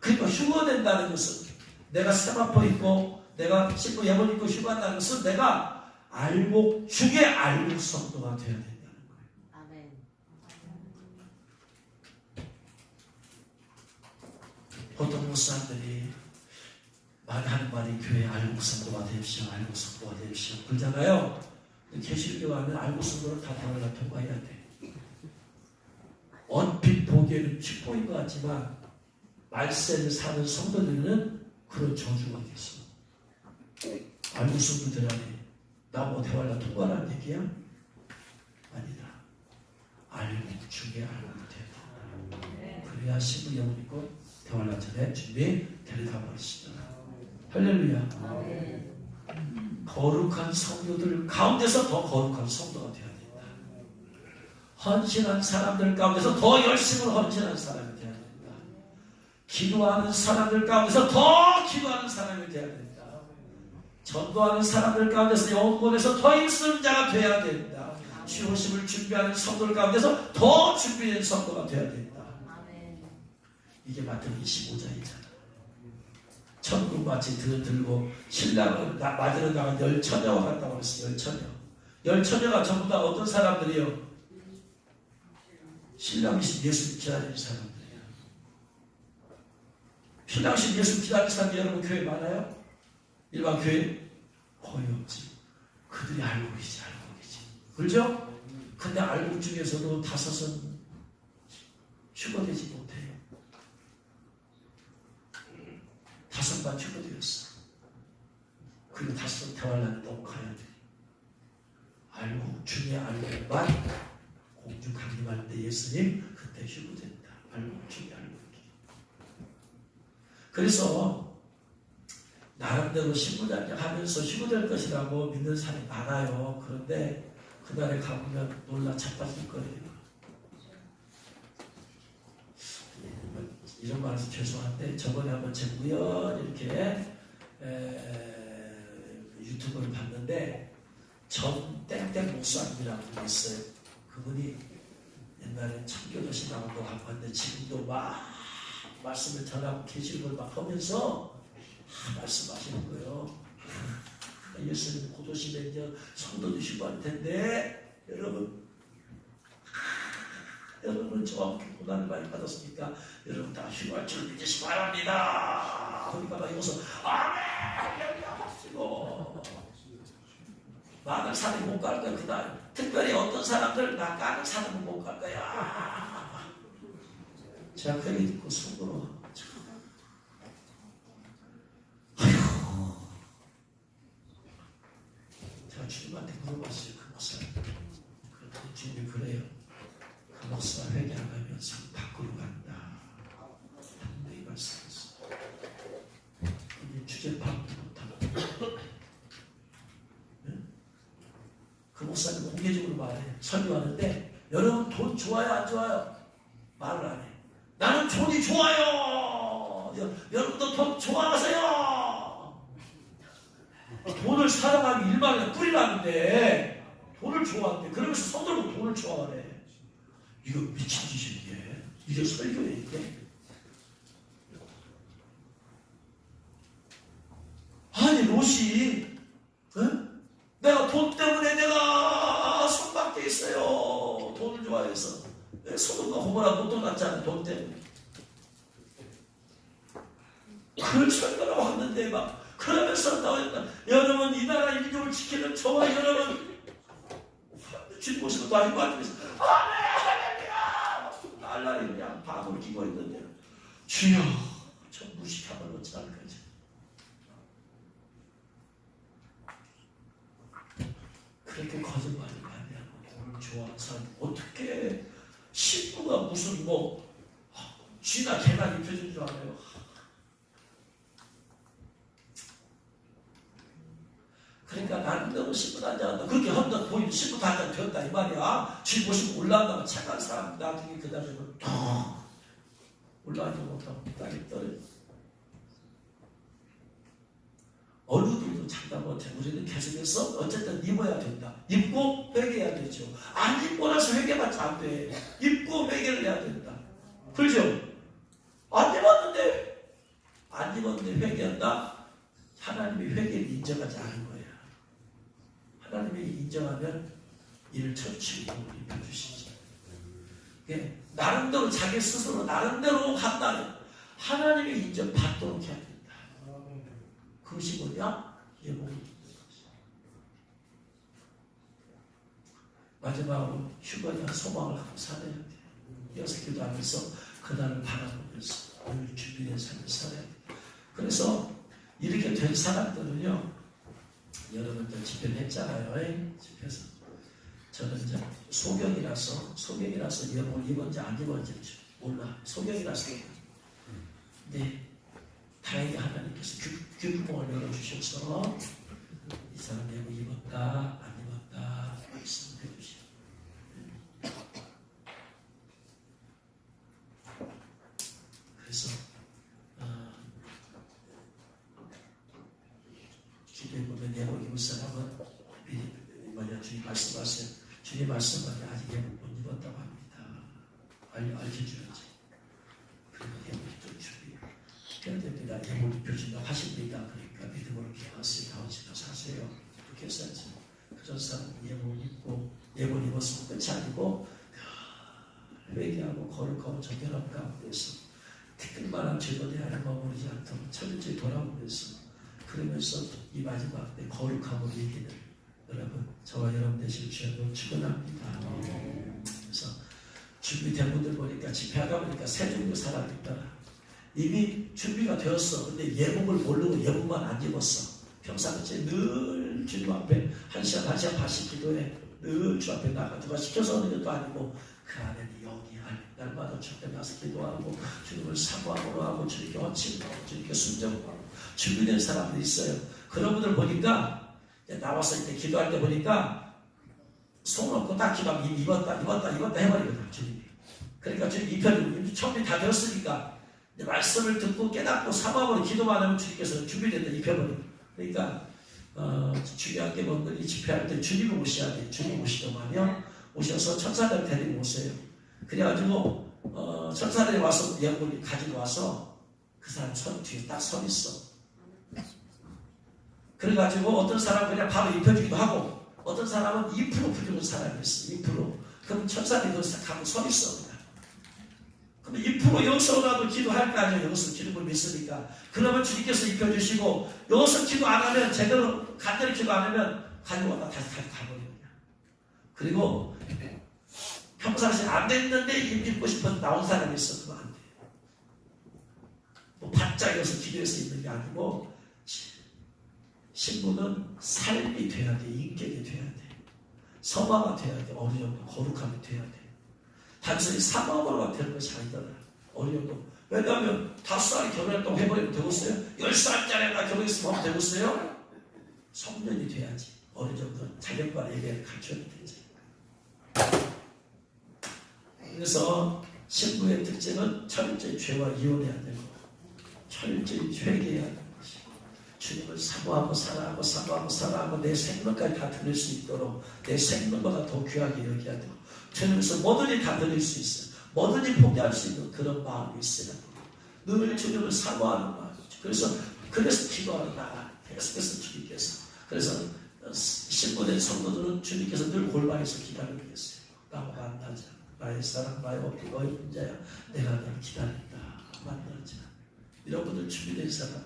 그러니까 휴거된다는 것은 내가 세마포 입고 내가 신부 예복 입고 휴거한다는 것은 내가 알곡 중에 알곡 성도가 되어야 된다는 거예요. 아멘. 보통 목사님들이 하는 말이 교회 알곡 성도가 되십시오. 알곡 성도가 되십시오. 그러잖아요. 계시록에 가면 알곡 성도를 다 대화를 통과해야 돼. 얼핏 보기에는 축복인 것 같지만 말세를 사는 성도들은 그런 저주가 있어. 알곡 성도들하니 나 뭐 대화를 통과하는 얘기야? 아니다. 알곡 중에 알곡이 되다. 그래야 신부 영혼 있고 대화를 전에 준비 데려다 버리시다. 할렐루야. 거룩한 성도들 가운데서 더 거룩한 성도가 되어야 된다. 헌신한 사람들 가운데서 더 열심으로 헌신한 사람이 되어야 된다. 기도하는 사람들 가운데서 더 기도하는 사람이 되어야 된다. 전도하는 사람들 가운데서 영혼권에서 더 있는 자가 되어야 된다. 주호심을 준비하는 성도들 가운데서 더 준비된 성도가 되어야 된다. 이게 마태복음 25장이잖아. 천국 마치 들고 신랑을 맞으러 나간 10처녀와 같다고 했어. 10처녀. 10처녀가 전부 다 어떤 사람들이요? 신랑이신 예수를 기다리는 사람들이야. 신앙심 예수 기다리는 사람이 여러분 교회 많아요? 일반 교회? 거의 없지. 그들이 알고 계시지. 그렇죠? 근데 알고 중에서도 5은 휴거되지 못해요. 5만 휴거되었어. 그리고 5은 대환란에 너무 가야 돼. 알고 중에 알고만 공중 강림할 때 예수님 그때 휴거된다. 알고 중에 알고. 그래서 나름대로 신부장님 하면서 휴거될 것이라고 믿는 사람이 많아요. 그런데 그날에 가보면 놀라 자빠질 거예요. 이런 말해서 죄송한데 저번에 한번 제가 우연히 이렇게 유튜브를 봤는데 전 땡땡 목사님이라고 분이 있어요. 그분이 옛날에 청교도시라고 하고 왔는데 지금도 막 말씀을 전하고 계시는 걸 막 하면서 말씀하시는 거예요. 예수님 곧 오시면 이제 성도도 휴거할 텐데 여러분은 저와 함께 고난을 많이 받았으니까 여러분 다 휴거할 줄 믿으시기 바랍니다. 그러니까 막 여기서 아멘 하시고 많은 사람이 못 갈 거야. 그날 특별히 어떤 사람들 나 까는 사람은 못 갈 거야. 제가 그 얘기 듣고 속으로 제가 주님한테 물어봤어요. 그 목사님 그랬더니 주님이 그래요. 그 목사 회개하면 상 밖으로 간다. 분명히 말씀했어요. 근데 주제 파악도 못하고 그 목사님 공개적으로 말해요. 설교하는데 여러분 돈 좋아요 안 좋아요? 말을 안 해. 나는 돈이 좋아요. 여러분도 돈 좋아하세요. 돈을 사랑하기 일반에 뿌리라는데 돈을 좋아한대. 그러면서 서들고 돈을 좋아하네. 이거 미친 짓이야. 이게 설교야 이게. 아니 롯이 내가 돈 때문에 내가 손밖에 있어요. 돈을 좋아해서. 소돔과 고모라 못 돌았잖아. 돈 때문에. 그걸 설교라고 하는데 막 그러면서 여러분 이 나라 인종을 지키는 저와 여러분 주님 모시고 다 이거 하면서 할렐루야 날라리 그냥 밤을 끼고 있는데 주여 저 무식함을 어찌할 거지. 그렇게 거짓말을 많이 하고 돈을 좋아하는 사람 어떻게 신부가 무슨 쥐나 개나 입혀준 줄 알아요. 그러니까 나름대로 신부 한잔한다. 그렇게 한다 보이면 신부 한잔 되었다 이 말이야. 쥐 모시고 올라간다면 착한 사람 나중에 그 다음에 올라가지 못하고 땅에 떨어져. 어른들도 장담 못해. 우리는 계속해서 어쨌든 입어야 된다. 입고 회개해야 되죠. 안 입고 나서 회개받지 안 돼. 입고 회개를 해야 된다. 그렇죠? 안 입었는데 회개한다? 하나님이 회개를 인정하지 않은 거야. 하나님이 인정하면 이를 쳐치고 입혀주시지. 나름대로 자기 스스로 나름대로 한다. 하나님의 인정 받도록 해야 된다. 그것이 뭐냐? 예복을. 마지막으로 휴거에 대한 소망을 갖고 살아야 돼. 이어서 기도하면서 그날을 바라보면서 늘 준비된 삶을 살아야 돼. 그래서 이렇게 된 사람들은요, 여러분들 집회를 했잖아요. 집회에서 저는 이제 소경이라서 예복을 입었는지 안 입었는지 몰라. 소경이라서. 근데 다행히 하나님께서 귓구멍을 열어주셔서 이 사람 예복 입었다 안 입었다 말씀을 해주시고 그래서 기도해 보면 예복 입을 사람은 주님 말씀하세요. 주님 말씀하니 아직 예복 못 입었다고 합니다. 알려주는지 그리고 예복이 좀 준비해야 됩니다. 예복 입혀준다고 하십니다. 그러니까 믿음으로 기도하세요. 나오시면서 사세요. 그렇게 했었지. 그런 사람 예복 입고 예복 입었으면 끝이 아니고 회개하고 거룩하고 정결함 가운데서 티끌만한 죄도 내 안에 머무르지 않도록 철저히 돌아오면서 그러면서 이 마지막 때 거룩함으로 이기는 여러분 저와 여러분 되실 주님으로 축원합니다. 그래서 준비된 분들 보니까 집회하다 보니까 세 종류 사람이 있더라. 이미 준비가 되었어. 근데 예복을 모르고 예복만 안 입었어. 평상시에 늘 주님 앞에 한 시간 반씩 기도해. 늘 주 앞에 나가. 누가 시켜서 하는 것도 아니고 그 안에는 영이 아니 날마다 주 앞에 나서 기도하고 주님을 사모하고 하고 주님께 헌신하고 주님께 순종하고 준비된 사람들이 있어요. 그런 분들 보니까 나와서 이제 기도할 때 보니까 손 없고 딱 기도하면 이미 입었다 해버리거든 주님이. 그러니까 주님 입혀주고 처음에 다 되었으니까 말씀을 듣고 깨닫고 사모함으로 기도만 하면 주님께서 준비된다 입혀버려. 그러니까 중요한 게 뭔가 이 집회할 때 주님을 오셔야 돼. 주님 오시더만요. 오셔서 천사들 데리고 오세요. 그래가지고 천사들이 와서 예물을 가지고 와서 그 사람 선 뒤에 딱 서 있어. 그래가지고 어떤 사람은 그냥 바로 입혀주기도 하고 어떤 사람은 2% 부족한 사람이 있어. 2%. 그럼 천사들이 거기서 가고 서 있어. 그럼 2% 여기서라도 기도할 거 아니에요. 여기서 기도를 믿으니까. 그러면 주님께서 입혀주시고 여기서 기도 안 하면 제대로 간절히 기도 안 하면 가지고 왔다 다시 가버립니다. 그리고 평상시에 안 됐는데 입고 싶어서 나온 사람이 있어. 그러면 안 돼요. 뭐 바짝 여기서 기도해서 있는 게 아니고 신부는 삶이 돼야 돼. 인격이 돼야 돼. 서마가 돼야 돼. 어느 정도 거룩함이 돼야 돼. 단순히 사모함으로만 되는 것이 아니더라. 어느 정도. 왜냐하면 5살이 결혼했다고 해버리면 되겠어요? 10살짜리가 결혼했으면 하면 되겠어요? 성년이 돼야지. 어느 정도 자격과 예배를 갖춰야 되지. 그래서 신부의 특징은 철저히 죄와 이혼해야 되고 철저히 회개해야 되는 것이 주님을 사모하고 사랑하고 내 생명까지 다 드릴 수 있도록 내 생명보다 더 귀하게 여겨야 되고 주님께서 뭐든지 다 드릴 수 있어요. 뭐든지 포기할 수 있는 그런 마음이 있어야 돼요. 늘 주님을 사모하는 마음. 그래서 기도하는 나라. 계속해서 주님께서. 그래서 신부된 성도들은 주님께서 늘 골방에서 기다리고 계세요. 나와 만나자. 나의 사랑, 나의 어깨, 너의 문제야. 내가 너를 기다린다. 만나자. 이런 분들 준비된 사람.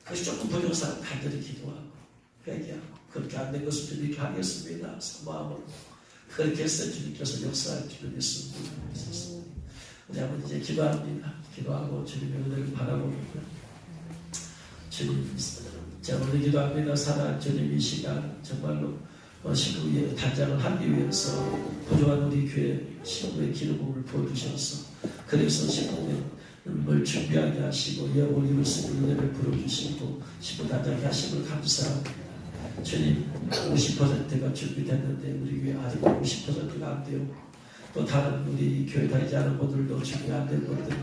그래서 조금 부족한 사람 간절히 기도하고 회개하고 그렇게 안 된 것을 좀 이렇게 하겠습니다. 사모함으로. 그렇게 해서 주님께서 역사할 줄을 믿습니다. 우리 아버지 이제 기도합니다. 기도하고 주님의 은혜를 바라봅니다. 주님, 제가 오늘 기도합니다. 사랑하는 주님 이 시간 정말로 신부의 단장을 하기 위해서 부족한 우리 교회 신부의 기름부음을 부어주셔서 그래서 신부를 준비하게 하시고 예복을 입을 수 있는 은혜를 부어주시고 신부 단장하게 하심을 감사합니다. 주님 50%가 준비됐는데 우리 교회 아직 50%가 안 돼요. 또 다른 우리 교회 다니지 않은 분들도 준비 안 된 분들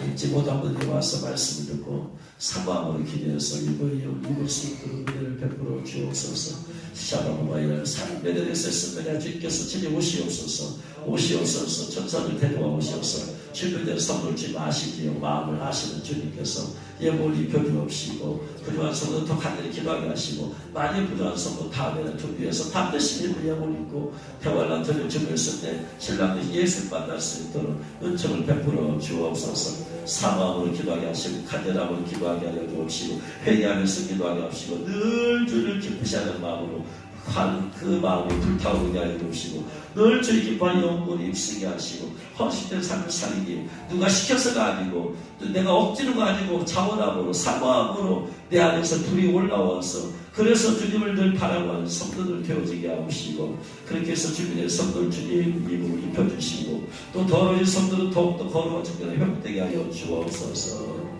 잊지 못한 분들이 와서 말씀을 듣고 사모함으로 기도해서 입을 수 있도록 은혜를 베풀어 주옵소서. 샤바모바이를 산베드에서 했으면 주님께서 친히 오시옵소서 천사들 데려와 오시옵소서. 준비된 선물 좀 아시기요 마음을 아시는 주님께서 예복을 입혀주옵시고 부족한 성도 더 간절히 기도하게 하시고 많이 부족한 성도 다음에는 준비해서 반드시 예복을 입고 대환란 전을 준비했을 때 신랑이 예수를 만날 수 있도록 은총을 베풀어 주옵소서. 사모함으로 기도하게 하시고 간절함으로 기도하게 하여 주옵시고 회개하면서 기도하게 하시고 늘 주를 기쁘시 하는 마음으로 그 마음이 불타오르게 하여 주시고 늘 주의 기뻐하는 영혼을 입쓰게 하시고 헌신된 삶을 살리기 누가 시켜서가 아니고 또 내가 억지로가 아니고 자원함으로 사모함으로 내 안에서 불이 올라와서 그래서 주님을 늘 바라보는 성도들 되어지게 하시고 그렇게 해서 주님의 성도를 주님 입으로 입혀주시고 또 더러운 성도는 더욱더 거룩한 청년을 회복되게 하여 주옵소서.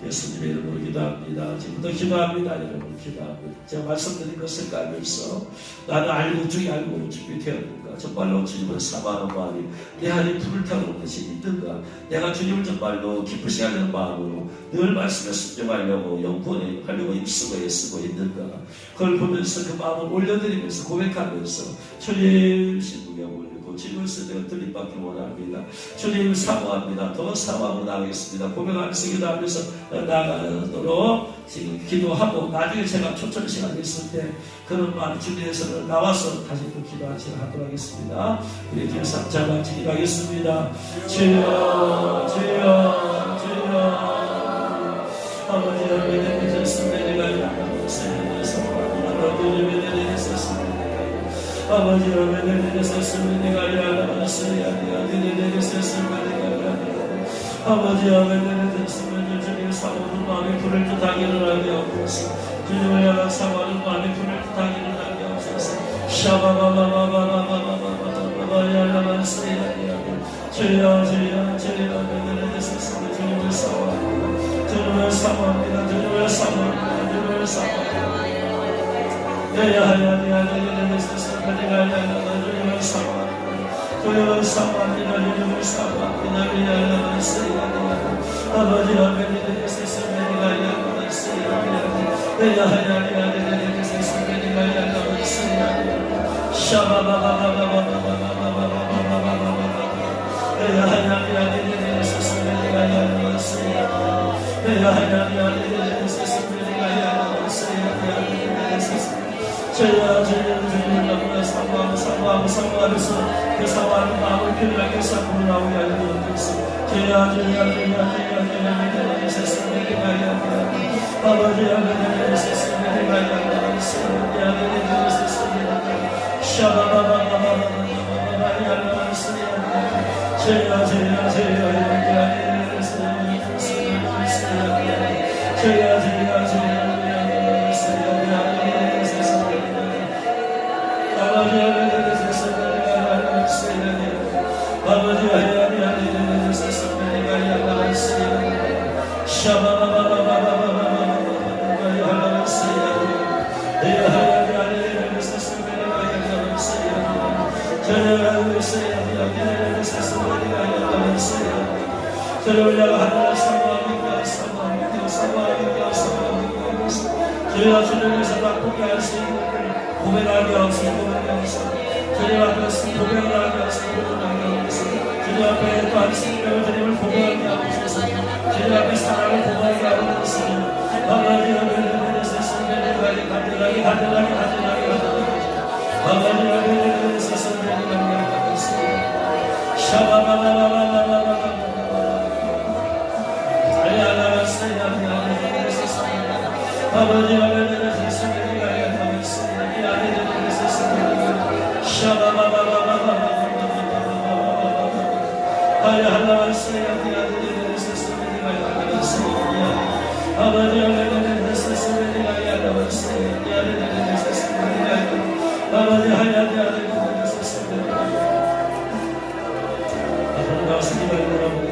예수님의 이름으로 기도합니다. 지금부터 기도합니다. 여러분 기도합니다. 제가 말씀드린 것을 깔면서 나는 알고 중에 알고 준비되었는가 정말로 주님을 사모하는 마음이 내 안에 불을 타오르는 것이 있는가 내가 주님을 정말로 기쁘시 하는 마음으로 늘 말씀에 순종하려고 영구원에 하려고 힘쓰고 애쓰고 있는가 그걸 보면서 그 마음을 올려드리면서 고백하면서 주님 신부의 영혼을 짐을 쓰며 들이받기 원합니다. 주님 사모합니다. 더 사모하고 나가겠습니다. 고백하면서 기도하면서 나가도록 지금 기도하고 나중에 제가 초청 시간이 있을 때 그런 마음 주님에서는 나와서 다시 또 기도하는 시간 하도록 하겠습니다. 우리 뒤에 삼자 같이 기도하겠습니다. 주여 주여 주여 아버지 하나님 믿으셨습니다. 내가 세상에서 아버지를 믿으셨습니다. 아버지 하나님 믿으셨습니다. 내가 알았어야 믿으셨습니다. 아버지 하나님 믿으셨습니다. 주님 사모하는 마음에 불을 뜻하기를 하게 하소서. 주님을 향한 사모하는 마음에 불을 뜻하기를 하게 하소서. 주여 주여 주여 믿으셨습니다. 주님을 사모합니다. 주님을 사모합니다. 주님을 사모합니다. 주님을 사모합니다. 주님을 사모합니다. 주님을 사모합니다. 아버지 아버지 사모하면서 그 사모하는 마음을 편하게 쌓고 나오게 하여 주옵소서. 아버지 하나님 주님께서 다 포기할 수 있는 고백하게 하옵소서. 주님 앞에서 고백을 하게 하옵소서. 주님 앞에 또 한 생명을 주님을 고백하게 하옵소서. 주님 앞에 사랑을 고백하게 하옵소서. 아버지 하나님 세상에 간절하게 아버지 하나님 세상에 아버지 하나님 세상에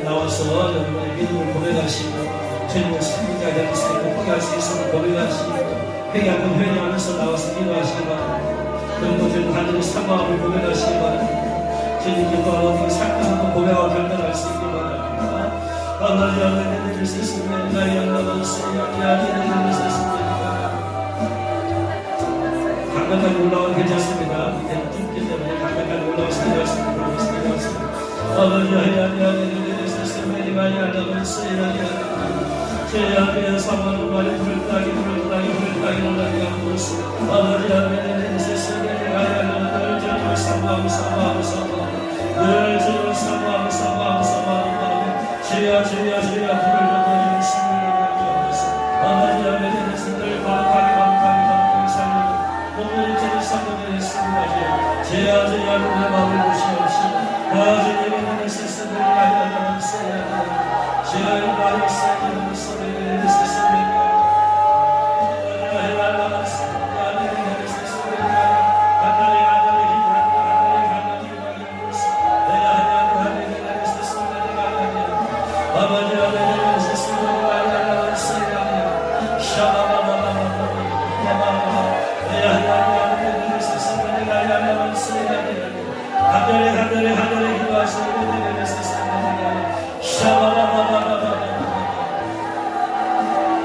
나와서 여러분의 믿음을 고백하시고 주님을 승리자가 될 수 있고 포기할 수 있음을 고백하시고 회개하고 회개하면서 나와서 기도하시기 바랍니다. 그리고 주님 하나님의 사모함을 고백하시기 바랍니다. 주님 기도하고 삶에서도 고백하고 결단할 수 있기 바랍니다. 아버지 하나님 믿을 수 있습니다. 나의 강력하게 올라오면 괜찮습니다. 밑에 뚫기 때문에 강력하게 올라오시면 되었습니다. 아버지 하나님 제 앞에 사모하는 말이 불을 따기 하면서 아버지 하나님 세상에 가야 하는 늘 주님을 사모하고 늘 주님을 사모하고 주여 불을 좀 주시옵소서. 아버지 하나님 늘 거룩하게 살려 오늘 주님 사모하게 했습니다. 주여 내 마음을 보시옵시고 주님의 세상을 가야 하는 주여 나의 삶을 소리를 세상에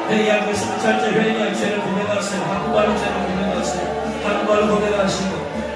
회개할 것은 철저히 회개할 죄를 고백하세요. 한국말로 죄를 고백하세요. 한국말로 고백하시고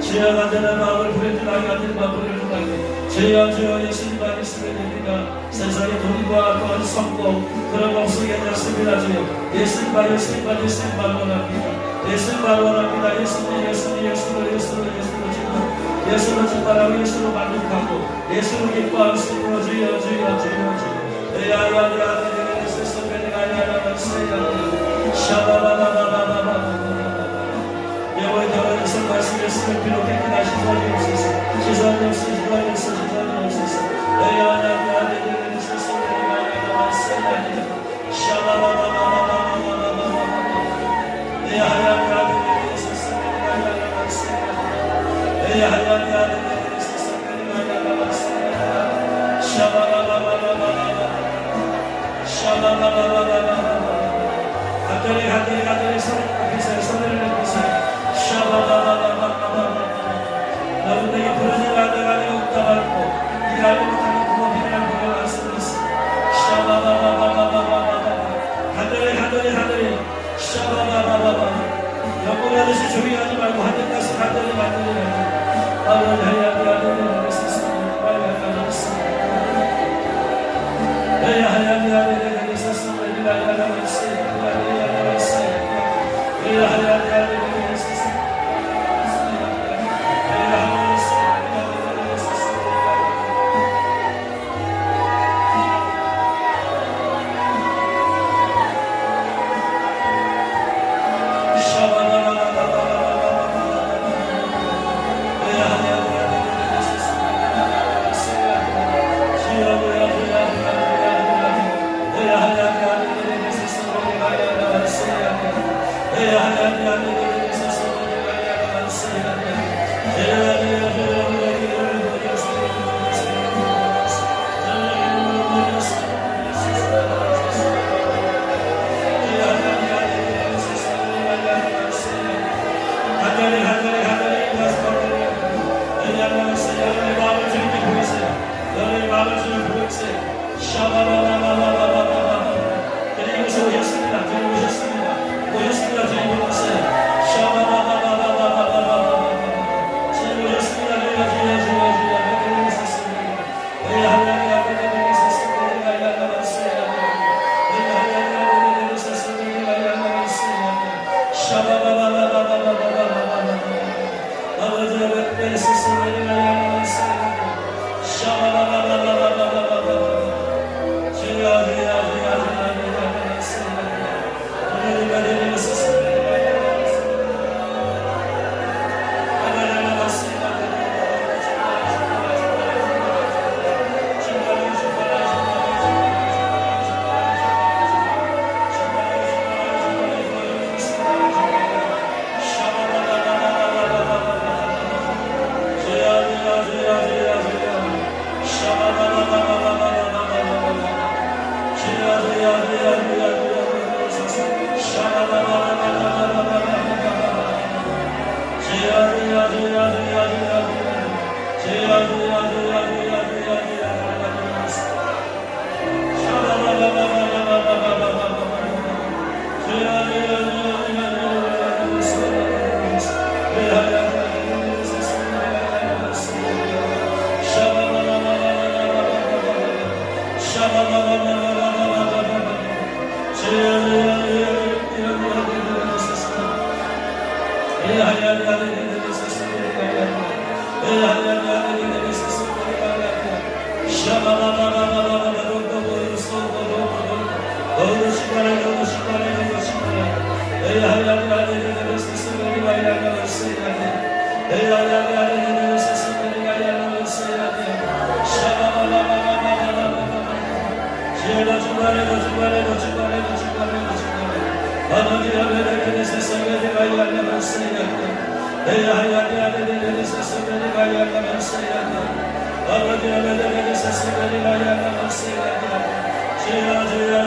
죄악하는 마음을 부려주나게 하는 마음을 부려주나게 죄악 예수님만 있으면 됩니다. 세상에 돈과 또한 성공 그런 거 없으게 해줬습니다. 주여 예수님만 원합니다. 예수님만 원합니다. 예수로 지금 예수로 증발하고 예수로 만족하고 예수로 기뻐할 수 있도록 주여 여호와의 더러에서 말씀했으면 비록 깨끗하신 거리 없으소 시선이 없으소 시선이 없으소 너희 하나님 있으소 내가 말씀하니 내 하나님 있으소 내가 말씀하니 내 하나님 있으소 내가 말씀하니 간절히 손을 앞에서 손을 내미세요. 너는 내게 부르짖어 내가 응답하고 일하지 못하는 부모님이란 부모 말씀했어. 간절히 영혼의 아저씨 조용히 하지 말고 하늘 가서 간절히 아버지 하나님 있었습니다. 하나님 있었습니다.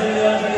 주여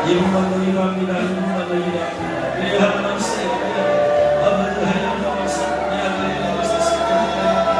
이분만도 일합니다. 이분만도 일합니다. 우리 하나님 세우며 아버지 하나님 말씀 미안해 주셨습니다.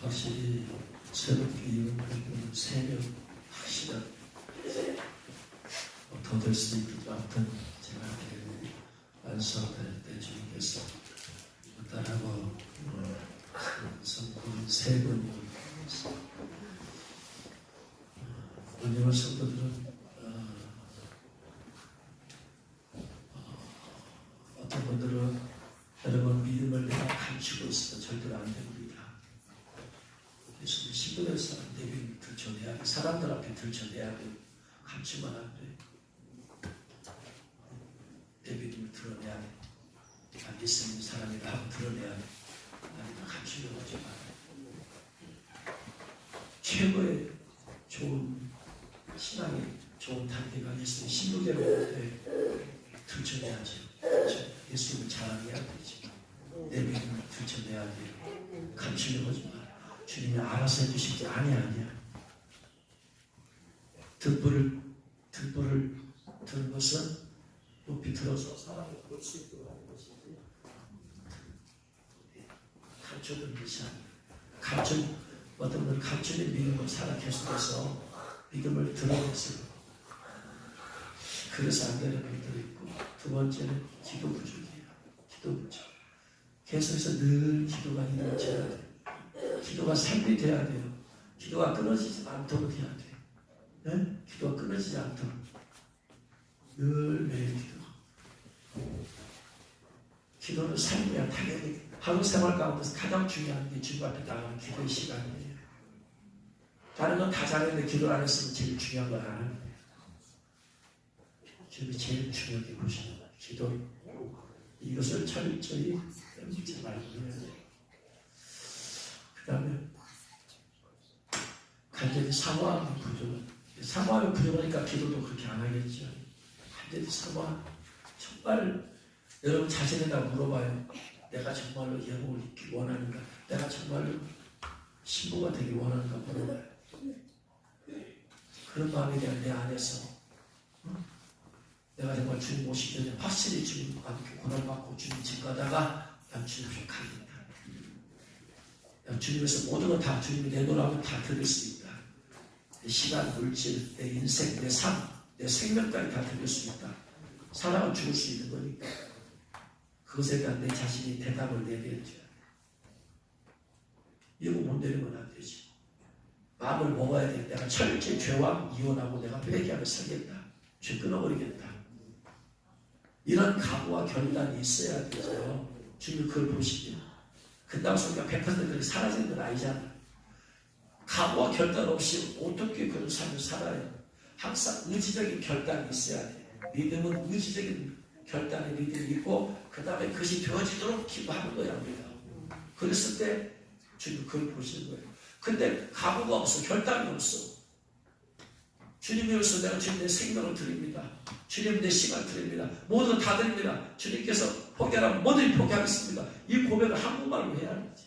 확실히 새롭게 이용되는 새벽 1시간 더 될 수도 있겠지만 아무튼 제가 안수할 때 주님께서 딸하고 성품 세 번이 은혜와 성도들은 어떤 분들은 여러분 믿음을 내가 감추고 있으면 절대로 안 됩니다. 예수님 신부에서 내 믿음을 들춰내야 돼. 사람들 앞에 들춰내야 돼. 감추면 안 돼. 내 믿음을 드러내야 돼. 안 믿는 사람이라 하고 드러내야 돼. 나는 감추려고 하지 마. 최고의 좋은 신앙의 좋은 단계가 예수님 신부되는 때 들춰내야지. 예수님을 자랑해야 되지. 내 믿음을 들춰내야 돼. 감추려고 하지 마. 주님이 알아서 해주시지 아니야. 듣보를 들은 것은 높이 들어서 사람을 볼 수 있도록 하는 것이지 감춰둔 것이 아니야. 어떤 분은 감춰진 믿음을 살아 계속해서 믿음을 드러냈어요. 그래서 안 되는 분들도 있고, 두 번째는 기도 부족이에요. 기도 부족. 계속해서 늘 기도가 이루어져야 돼요. 기도가 삶이 돼야 돼요. 기도가 끊어지지 않도록 해야 돼요. 네? 기도가 끊어지지 않도록 늘 매일 기도는 삶이야. 당연히 하루 생활 가운데서 가장 중요한 게 주님 앞에 나가는 기도의 시간이에요. 다른 건 다 잘했는데 기도를 안 했으면 제일 중요한 걸 안 하는 거예요. 주님이 제일 중요하게 보시는 거예요. 기도. 이것을 철저히 빼먹지 말고 해야 돼요. 그 다음에 간절히 사모하는 부족은, 사모하면 부족하니까 기도도 그렇게 안 하겠죠. 간절히 사모하는, 정말 여러분 자신에다 물어봐요. 내가 정말로 예복을 입기 원하는가? 내가 정말로 신부가 되기 원하는가 물어봐요. 그런 마음에 대한 내 안에서 내가 정말 주님 오시기 전에 확실히 주님 함께 고난받고 주님 집 가다가 난 주님 앞에 가겠다. 난 주님에서 모든 걸 다 주님이 내놓으라고 다 드릴 수 있다. 내 시간, 물질, 내 인생, 내 삶, 내 생명까지 다 드릴 수 있다. 사람은 죽을 수 있는 거니까 그것에 대한 내 자신이 대답을 내야죠. 이거 못 내리면 안 되지. 마음을 먹어야 돼. 내가 철저히 죄와 이혼하고 내가 회개하며 살겠다. 죄 끊어버리겠다. 이런 각오와 결단이 있어야 되죠. 주님 그걸 보시면 그다음 소리가 100% 그렇게 사라지는 건 아니잖아. 각오와 결단 없이 어떻게 그런 삶을 살아요? 항상 의지적인 결단이 있어야 돼. 믿음은 의지적인 결단의 믿음이 있고 그 다음에 그것이 되어지도록 기도하는 거야. 우리가. 그랬을 때 주님 그걸 보시는 거예요. 근데 각오가 없어. 결단이 없어. 주님 위해서 내가 주님 내 생명을 드립니다. 주님 내 시간을 드립니다. 모든 걸 다 드립니다. 주님께서 포기하라면 뭐든지 포기하겠습니다. 이 고백을 한국말로 해야 하지.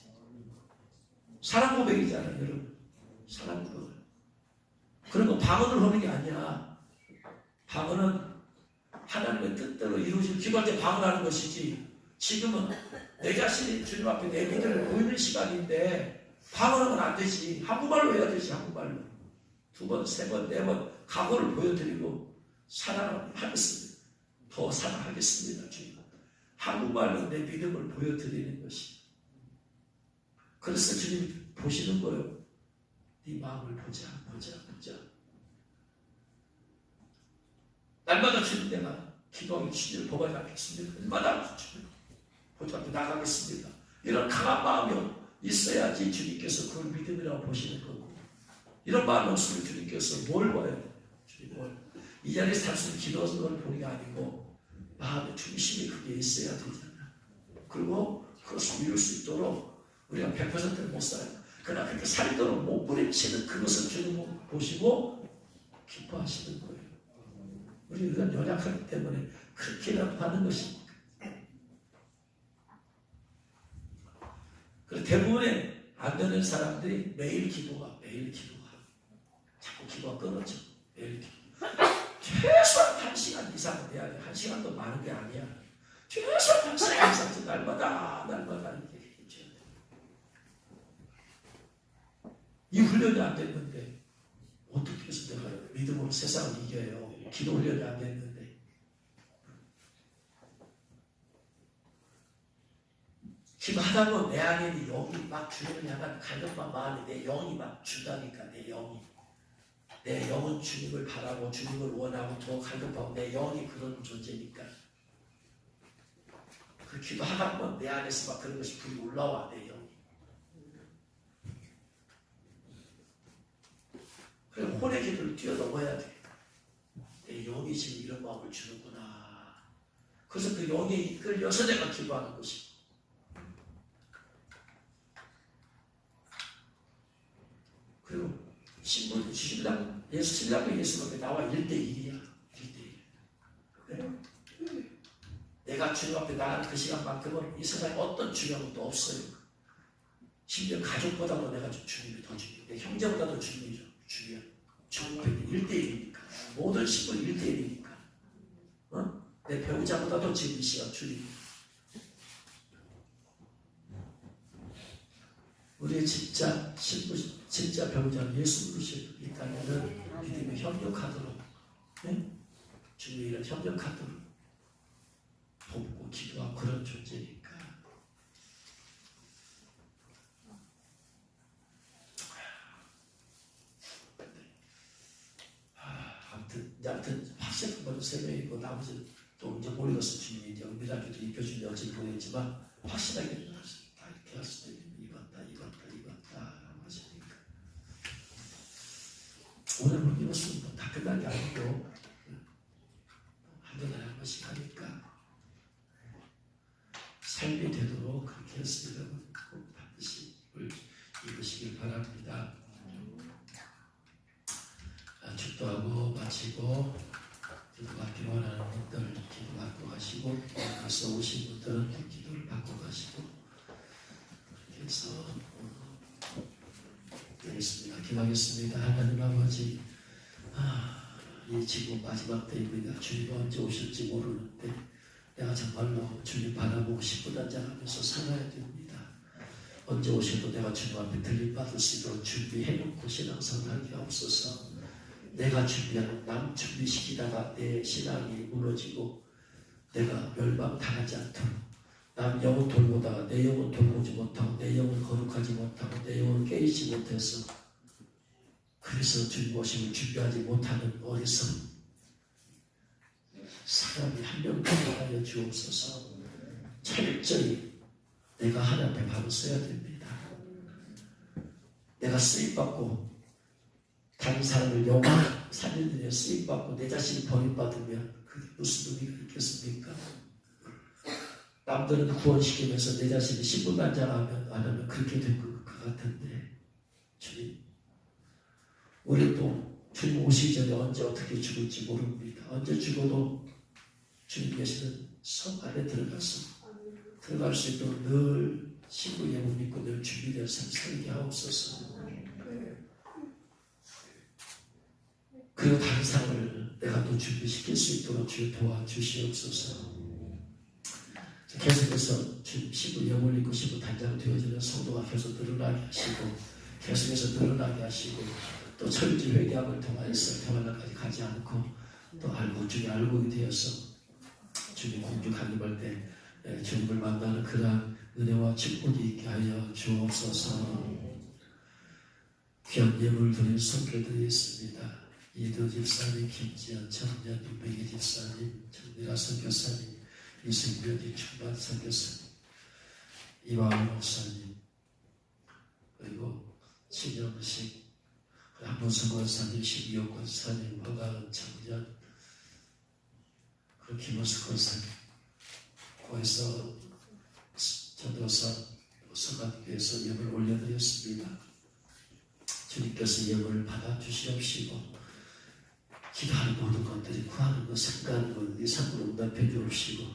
사랑 고백이잖아요, 여러분. 사랑 고백. 그런 거 방언을 하는 게 아니야. 방언은 하나님의 뜻대로 이루어질 기도할 때 방언하는 것이지. 지금은 내 자신이 주님 앞에 내 믿음을 보이는 시간인데 방언하면 안 되지. 한국말로 해야 되지. 한국말로. 2번, 3번, 4번 각오를 보여드리고 사랑하겠습니다. 더 사랑하겠습니다. 주님. 한국말로 내 믿음을 보여드리는 것이. 그래서 주님 보시는 거예요. 네 마음을 보자. 날마다 주님 내가 기도하기 주님을 보가 잡겠습니다. 날마다 주님 보자 나가겠습니다. 이런 강한 마음이 있어야지 주님께서 그걸 믿음이라고 보시는 거고. 이런 마음 없으면 주님께서 뭘 봐요? 주님 뭘? 이 자리에서 단순히 기도하는 걸 보는 게 아니고 마음의 중심이 그게 있어야 되잖아. 그리고 그것을 이룰 수 있도록 우리가 100%를 못 살아요. 그러나 그렇게 살도록 못 부딪히는 그것을 주님 보시고 기뻐하시는 거예요. 우리가 연약하기 때문에 그렇게라도 하는 것입니다. 그래서 대부분의 안 되는 사람들이 매일 기도가 자꾸 기도가 끊어져. 매일 기도. 최소한 1시간 이상은 해야 돼. 1시간도 많은 게 아니야. 최소한 1시간 이상 날마다 이렇게 해줘야 돼. 이 훈련이 안 됐는데 어떻게 해서 내가 믿음으로 세상을 이겨요? 기도 훈련이 안 됐는데. 기도하다 보면 내 안에 영이 막 주님을 향한 갈급한 마음이 내 영이 막 준다니까. 내 영은 주님을 바라고 주님을 원하고 더 갈급하고 내 영이 그런 존재니까. 그 기도하다 보면 내 안에서 막 그런 것이 불이 올라와. 내 영이. 그래서 혼의 길을 뛰어넘어야 돼. 내 영이 지금 이런 마음을 주는구나. 그래서 그 영에 이끌려서 내가 기도하는 것이. 그리고 신부 신랑 신랑과 예수님께 나와 1대1이야. 1대1. 네? 내가 주님 앞에 나가는 그 시간만큼은 이 세상에 어떤 중요한 것도 없어요. 심지어 가족보다도 내가 주님이 더 중요해. 내 형제보다도 주님이 중요해. 주님이 1대1이니까. 모든 신부는 1대1이니까. 내 배우자보다도 지금 이 시간 주님. 우리의 진짜 신부, 진짜 배우자는 예수 그리스도를 있다면 믿음에 협력하도록, 네? 주님의 이런 협력하도록 돕고 기도하고 그런 존재니까. 아무튼 확실한 거는 3명이고 나머지는 또 이제 모르겠어. 주님이 이제 은밀하게도 입혀주니 어찌 모르겠지만 확실하게 다 이렇게 할 수도 있는 입었다 하시니까 오늘 입었으면 다 끝난 게 아니고 한두 달에 한 번씩 하니까 삶이 되도록 그렇게 해서 여러분 꼭 반드시 입으시길 바랍니다. 축도하고 마치고 기도받기를 원하는 분들 기도받고 가시고 벌써 오신 분들은 기도를 받고 가시고 그렇게 해서 되겠습니다. 기도하겠습니다. 하나님 아버지, 이 지금 마지막 때입니다. 주님 언제 오실지 모르는데 내가 정말로 주님 바라보고 싶은 단장하면서 살아야 됩니다. 언제 오셔도 내가 주님 앞에 들림받을 수 있도록 준비해놓고 신앙생활하게 하옵소서. 내가 준비하는 남 준비시키다가 내 신앙이 무너지고 내가 멸망당하지 않도록 남 영혼 돌보다가 내 영혼 돌보지 못하고 내 영혼 거룩하지 못하고 내 영혼 깨이지 못해서 그래서 주님 오심을 준비하지 못하는 어리석은 사람이 한 명도 하여 주옵소서. 철저히 내가 하나님 앞에 바로 서야 됩니다. 내가 쓰임받고 다른 사람을 영광 살리는 데 쓰임받고 내 자신이 버림받으면 그게 무슨 의미가 있겠습니까? 남들은 구원시키면서 내 자신이 신분단장하면 안 하면 그렇게 될 것 같은데 주님, 우리 또 주님 오시기 전에 언제 어떻게 죽을지 모릅니다. 언제 죽어도 주님 계시는 성 안에 들어갈 수 있도록 늘 신부 예물 믿고 늘 준비된 삶 살게 하옵소서. 그리고 다른 사람을 내가 또 준비시킬 수 있도록 주여 도와주시옵소서. 계속해서 주님 신부 예물 믿고 신부 단장 되어지는 성도가 계속 늘어나게 하시고 계속해서 늘어나게 하시고 또 철지 회개함을 통하여서 평안까지 가지 않고 또 알고 주님 알고 되어서 주님 공중 강림할 때 주님을 만나는 그러한 은혜와 축복이 있게 하여 주옵소서. 귀한 예물 드린 손길드리겠습니다. 이도 집사님, 김지연 청년, 윤백희 집사님, 정미라 선교사님, 이승변이 충만 선교사님, 이화울 목사님, 그리고 신영식, 한문성 권사님, 심의호 권사님, 허가은 청년, 그리고 김원수 권사님, 거기서 전도사 서간교에서 예물을 올려드렸습니다. 주님께서 예물을 받아주시옵시고 기도하는 모든 것들이 구하는 것, 생각하는 것 이상으로 응답해 주옵시고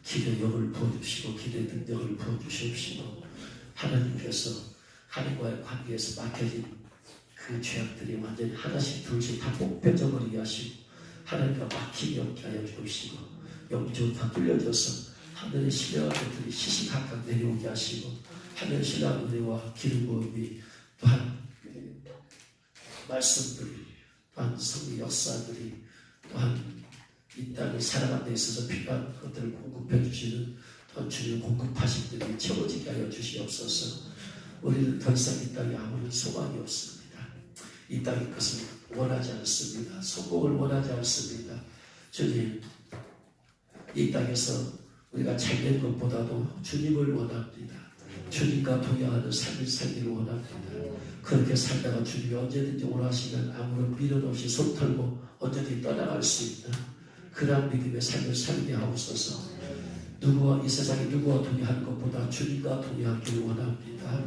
기도의 영을 부어주시고 기도의 능력을 부어주시옵시고 하나님께서 하나님과의 관계에서 막혀진 그 죄악들이 완전히 하나씩 둘씩 다 뽑혀져버리게 하시고 하나님과 막히게 없게 하여 주옵시고 영적으로 다 뚫려져서 하늘의 신령한 것들이 시시각각 내려오게 하시고 하늘의 신령한 은혜와 기름 부음이 또한 말씀들이 또한 성의 역사들이 또한 이 땅을 살아가는 데 있어서 필요한 것들을 공급해 주시는 또한 주님 공급하신 분이 채워지게 하여 주시옵소서. 우리는 더 이상 이 땅에 아무런 소망이 없습니다. 이 땅의 것을 원하지 않습니다. 성공을 원하지 않습니다. 주님, 이 땅에서 우리가 잘된 것보다도 주님을 원합니다. 주님과 동행하는 삶을 살기를 원합니다. 그렇게 살다가 주님이 언제든지 원하시면 아무런 미련 없이 손 털고 언제든지 떠나갈 수 있는 그런 믿음의 삶을 살게 하옵소서. 이 세상에 누구와 동행하는 것보다 주님과 동행하기를 원합니다.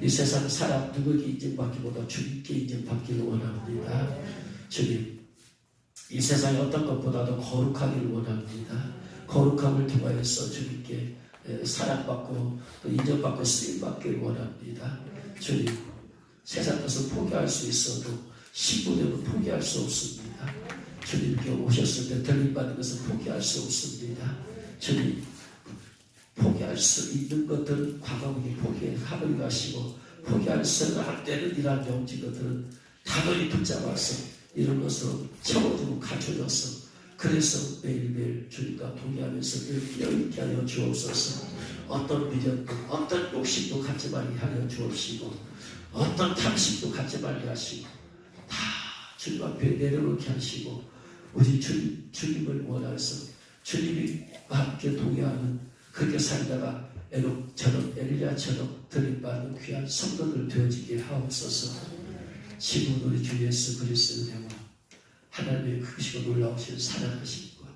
이 세상 사람 누구에게 인정받기보다 주님께 인정받기를 원합니다. 주님, 이 세상의 어떤 것보다도 거룩하기를 원합니다. 거룩함을 통하여서 주님께 사랑받고 또 인정받고 쓰임받기를 원합니다. 주님, 세상 것을 포기할 수 있어도 신분을 포기할 수 없습니다. 주님께 오셨을 때 들림받는 것을 포기할 수 없습니다. 주님, 포기할 수 있는 것들은 과감하게 포기하고 가시고 포기할 수 안 되는 이러한 영지 것들은 단호히 붙잡아서 이런 것으로 채워주고 갖춰줘서 그래서 매일매일 주님과 동의하면서 늘 깨어있게 하여 주옵소서. 어떤 미련도 어떤 욕심도 갖지 말게 하여 주옵시고 어떤 탐심도 갖지 말게 하시고 다 주님 앞에 내려놓게 하시고 우리 주님을 원해서 주님이 함께 동행하는 그렇게 살다가 에녹처럼 엘리야처럼 드림받는 귀한 성도들 되어지게 하옵소서. 지금 우리 주 예수 그리스도의 영광, 하나님의 크시고 놀라우신 사랑하심과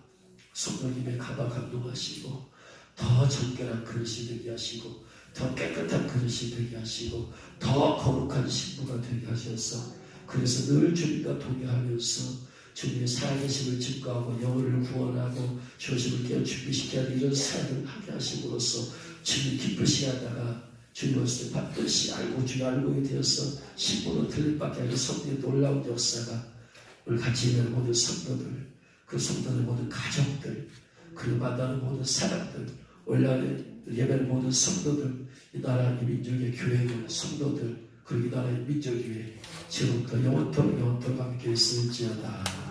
성령님의 가봐 감동하시고 더 정결한 그릇이 되게 하시고 더 깨끗한 그릇이 되게 하시고 더 거룩한 신부가 되게 하셔서 그래서 늘 주님과 동행하면서 주님의 살아계심을 증거하고 영혼을 구원하고 조심을 깨어 준비시켜야 하는 이런 사역을 하게 하심으로써 주님 기쁘시게 하다가 주님을 반드시 알고 주님 알고 되어서 신부로 들림받게 하는 성령의 놀라운 역사가 우리 같이 있는 모든 성도들, 그 성도들 모든 가족들, 그리고 만나는 모든 사람들, 올라가는 예배하는 모든 성도들, 이 나라 이 민족의 교회들, 성도들, 그리고 이 나라의 민족 위에 지금부터 영원토록 함께 있을지어다.